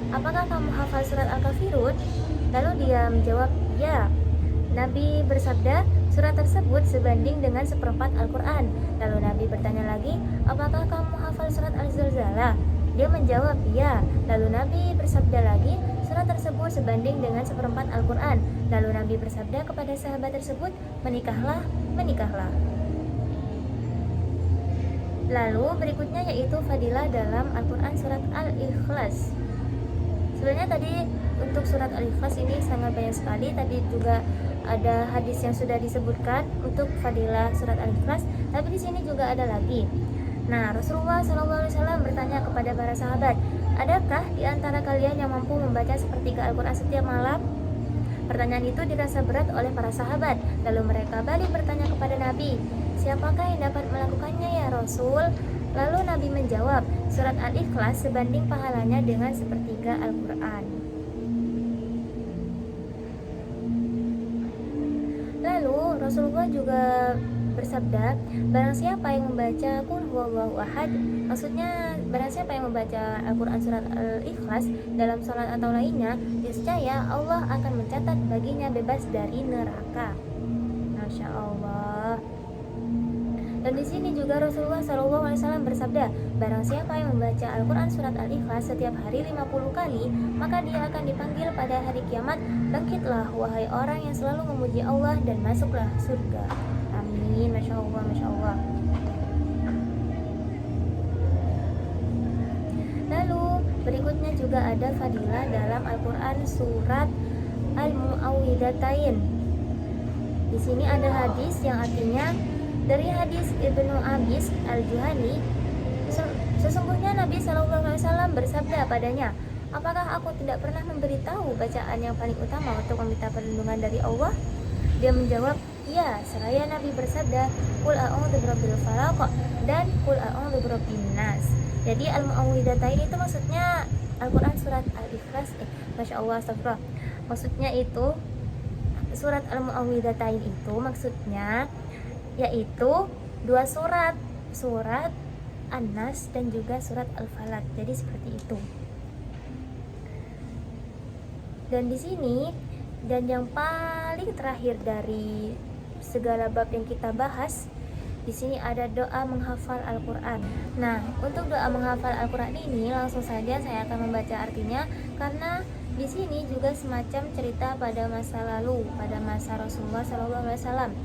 apakah kamu hafal surat Al-Kafirun? Lalu dia menjawab, ya. Nabi bersabda, surat tersebut sebanding dengan seperempat Al-Quran. Lalu Nabi bertanya lagi, apakah kamu hafal surat Al-Zalzalah? Dia menjawab, ya. Lalu Nabi bersabda lagi, surat tersebut sebanding dengan seperempat Al-Quran. Lalu Nabi bersabda kepada sahabat tersebut, menikahlah, menikahlah. Lalu berikutnya yaitu fadilah dalam Al-Quran surat Al-Ikhlas. Sebenarnya tadi untuk surat Al-Ikhlas ini sangat banyak sekali. Tadi juga ada hadis yang sudah disebutkan untuk fadilah surat Al-Ikhlas, tapi di sini juga ada lagi. Nah, Rasulullah SAW bertanya kepada para sahabat, adakah di antara kalian yang mampu membaca sepertiga Al-Quran setiap malam? Pertanyaan itu dirasa berat oleh para sahabat. Lalu mereka balik bertanya kepada Nabi, siapakah yang dapat melakukannya ya Rasul? Lalu Nabi menjawab, surat Al-Ikhlas sebanding pahalanya dengan sepertiga Al-Quran. Lalu Rasulullah juga bersabda, barang siapa yang membaca Qul huwallahu ahad, maksudnya barang siapa yang membaca Al-Quran surat Al-Ikhlas dalam sholat atau lainnya, niscaya Allah akan mencatat baginya bebas dari neraka. Masya Allah. Dan di sini juga Rasulullah SAW bersabda, barang siapa yang membaca Al-Quran surat Al-Ikhlas setiap hari 50 kali, maka dia akan dipanggil pada hari kiamat, bangkitlah wahai orang yang selalu memuji Allah dan masuklah surga. Amin. Masya Allah, Masya Allah. Lalu berikutnya juga ada fadilah dalam Al-Quran surat Al-Mu'awwidhatain. Di sini ada hadis yang artinya, dari hadis Ibnu Abis Al-Juhani, sesungguhnya Nabi SAW bersabda padanya, apakah aku tidak pernah memberitahu bacaan yang paling utama untuk meminta perlindungan dari Allah? Dia menjawab, ya. Seraya Nabi bersabda, Qul a'udzu birabbil falaq dan Qul a'udzu birabbin nas. Jadi Al-Mu'awwidhatain itu maksudnya Al-Quran surat Al-Ikhlas. Masya Allah, astagfirullah. Maksudnya itu surat Al-Mu'awwidhatain itu maksudnya yaitu dua surat, surat An-Nas dan juga surat Al-Falaq. Jadi seperti itu. Dan di sini, dan yang paling terakhir dari segala bab yang kita bahas, di sini ada doa menghafal Al-Quran. Nah, untuk doa menghafal Al-Quran ini langsung saja saya akan membaca artinya, karena di sini juga semacam cerita pada masa lalu, pada masa Rasulullah SAW.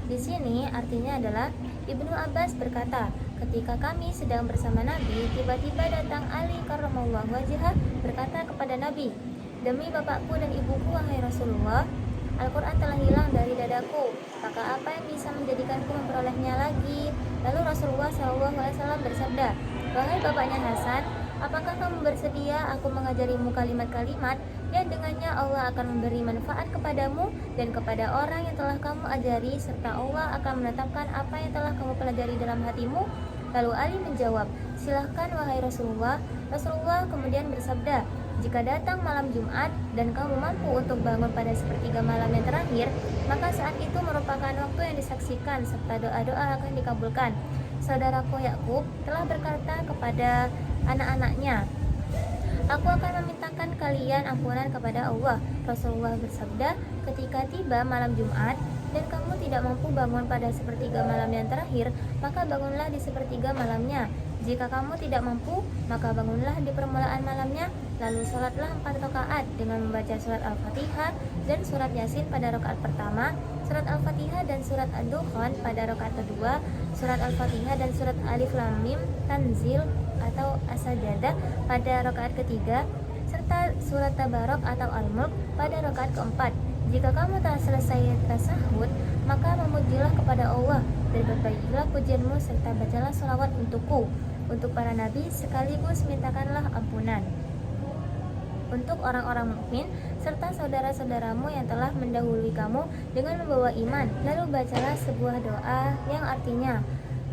Di sini artinya adalah, Ibnu Abbas berkata, ketika kami sedang bersama Nabi, tiba-tiba datang Ali karramallahu wajhah berkata kepada Nabi, demi bapakku dan ibuku wahai Rasulullah, Al-Quran telah hilang dari dadaku, maka apa yang bisa menjadikanku memperolehnya lagi? Lalu Rasulullah SAW bersabda, wahai bapaknya Hasan, Apakah kamu bersedia aku mengajarimu kalimat-kalimat yang dengannya Allah akan memberi manfaat kepadamu dan kepada orang yang telah kamu ajari, serta Allah akan menetapkan apa yang telah kamu pelajari dalam hatimu? Lalu Ali menjawab, silahkan wahai Rasulullah. Rasulullah kemudian bersabda, jika datang malam Jumat dan kamu mampu untuk bangun pada sepertiga malam yang terakhir, maka saat itu merupakan waktu yang disaksikan serta doa-doa akan dikabulkan. Saudaraku Yakub telah berkata kepada anak-anaknya, aku akan memintakan kalian ampunan kepada Allah. Rasulullah bersabda, ketika tiba malam Jumat dan kamu tidak mampu bangun pada sepertiga malam yang terakhir, maka bangunlah di sepertiga malamnya. Jika kamu tidak mampu, maka bangunlah di permulaan malamnya, lalu sholatlah 4 rakaat dengan membaca surat Al-Fatihah dan surat Yasin pada rakaat pertama, surat Al-Fatihah dan surat Ad-Dukhan pada rakaat kedua, surat Al-Fatihah dan surat Alif Lam Mim Tanzil atau As-Sajdah pada rakaat ketiga, serta surat Tabarok atau Al-Mulk pada rakaat keempat. Jika kamu telah selesai tasahud, maka memujilah kepada Allah dan berbaikilah pujianmu serta bacalah salawat untukku, untuk para nabi sekaligus mintakanlah ampunan untuk orang-orang mukmin serta saudara-saudaramu yang telah mendahului kamu dengan membawa iman. Lalu bacalah sebuah doa yang artinya,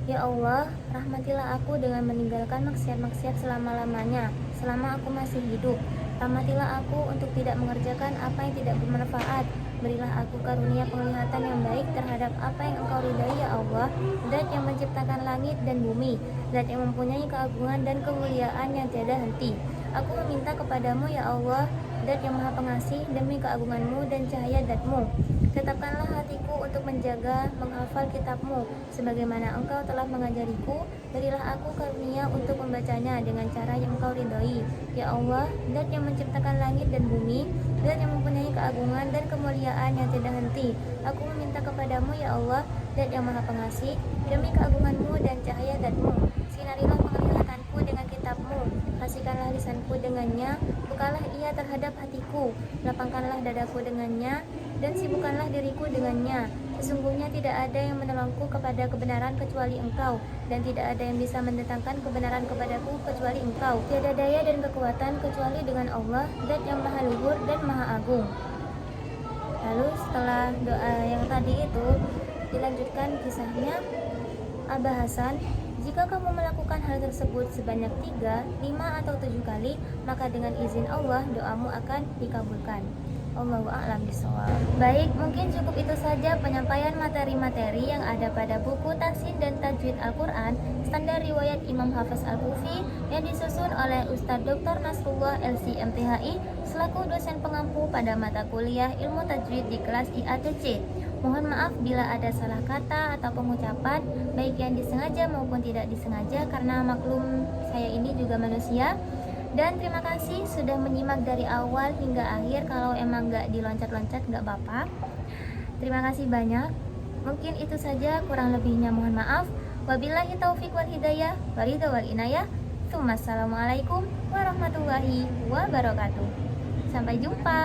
ya Allah, rahmatilah aku dengan meninggalkan maksiat-maksiat selama-lamanya selama aku masih hidup. Rahmatilah aku untuk tidak mengerjakan apa yang tidak bermanfaat. Berilah aku karunia penglihatan yang baik terhadap apa yang Engkau ridai, ya Allah, Zat yang menciptakan langit dan bumi, Zat yang mempunyai keagungan dan kemuliaan yang tiada henti. Aku meminta kepadamu, ya Allah, Zat yang maha pengasih, demi keagunganmu dan cahaya Zat-Mu. Tetapkanlah hatiku untuk menjaga, menghafal kitab-Mu, sebagaimana Engkau telah mengajariku. Berilah aku karunia untuk membacanya dengan cara yang Engkau ridhoi. Ya Allah, Zat yang menciptakan langit dan bumi, Zat yang mempunyai keagungan dan kemuliaan yang tidak henti. Aku meminta kepadamu, ya Allah, Zat yang maha pengasih, demi keagungan-Mu dan cahaya Zat-Mu. Sinarilah penglihatanku dengan kitab-Mu, kasihkanlah lisanku dengannya, bukalah ia terhadap hatiku, lapangkanlah dadaku dengannya, dan sibukkanlah diriku dengannya. Sesungguhnya tidak ada yang menolongku kepada kebenaran kecuali Engkau, dan tidak ada yang bisa mendatangkan kebenaran kepadaku kecuali Engkau. Tiada daya dan kekuatan kecuali dengan Allah, Zat yang maha luhur dan maha agung. Lalu setelah doa yang tadi itu dilanjutkan kisahnya, Abah Hasan, jika kamu melakukan hal tersebut sebanyak 3, 5 atau 7 kali, maka dengan izin Allah doamu akan dikabulkan. Allahu a'lam bishawab. Baik, mungkin cukup itu saja penyampaian materi-materi yang ada pada buku Tahsin dan Tajwid Al-Quran Standar Riwayat Imam Hafiz Al-Kufi yang disusun oleh Ustadz Dr. Nasrullah LC MTHI selaku dosen pengampu pada mata kuliah Ilmu Tajwid di kelas IATC. Mohon maaf bila ada salah kata atau pengucapan, baik yang disengaja maupun tidak disengaja, karena maklum saya ini juga manusia. Dan terima kasih sudah menyimak dari awal hingga akhir. Kalau emang gak diloncat-loncat gak apa-apa. Terima kasih banyak. Mungkin itu saja, kurang lebihnya mohon maaf. Wabillahi taufiq wal hidayah, waridha wal inayah. Assalamualaikum warahmatullahi wabarakatuh. Sampai jumpa.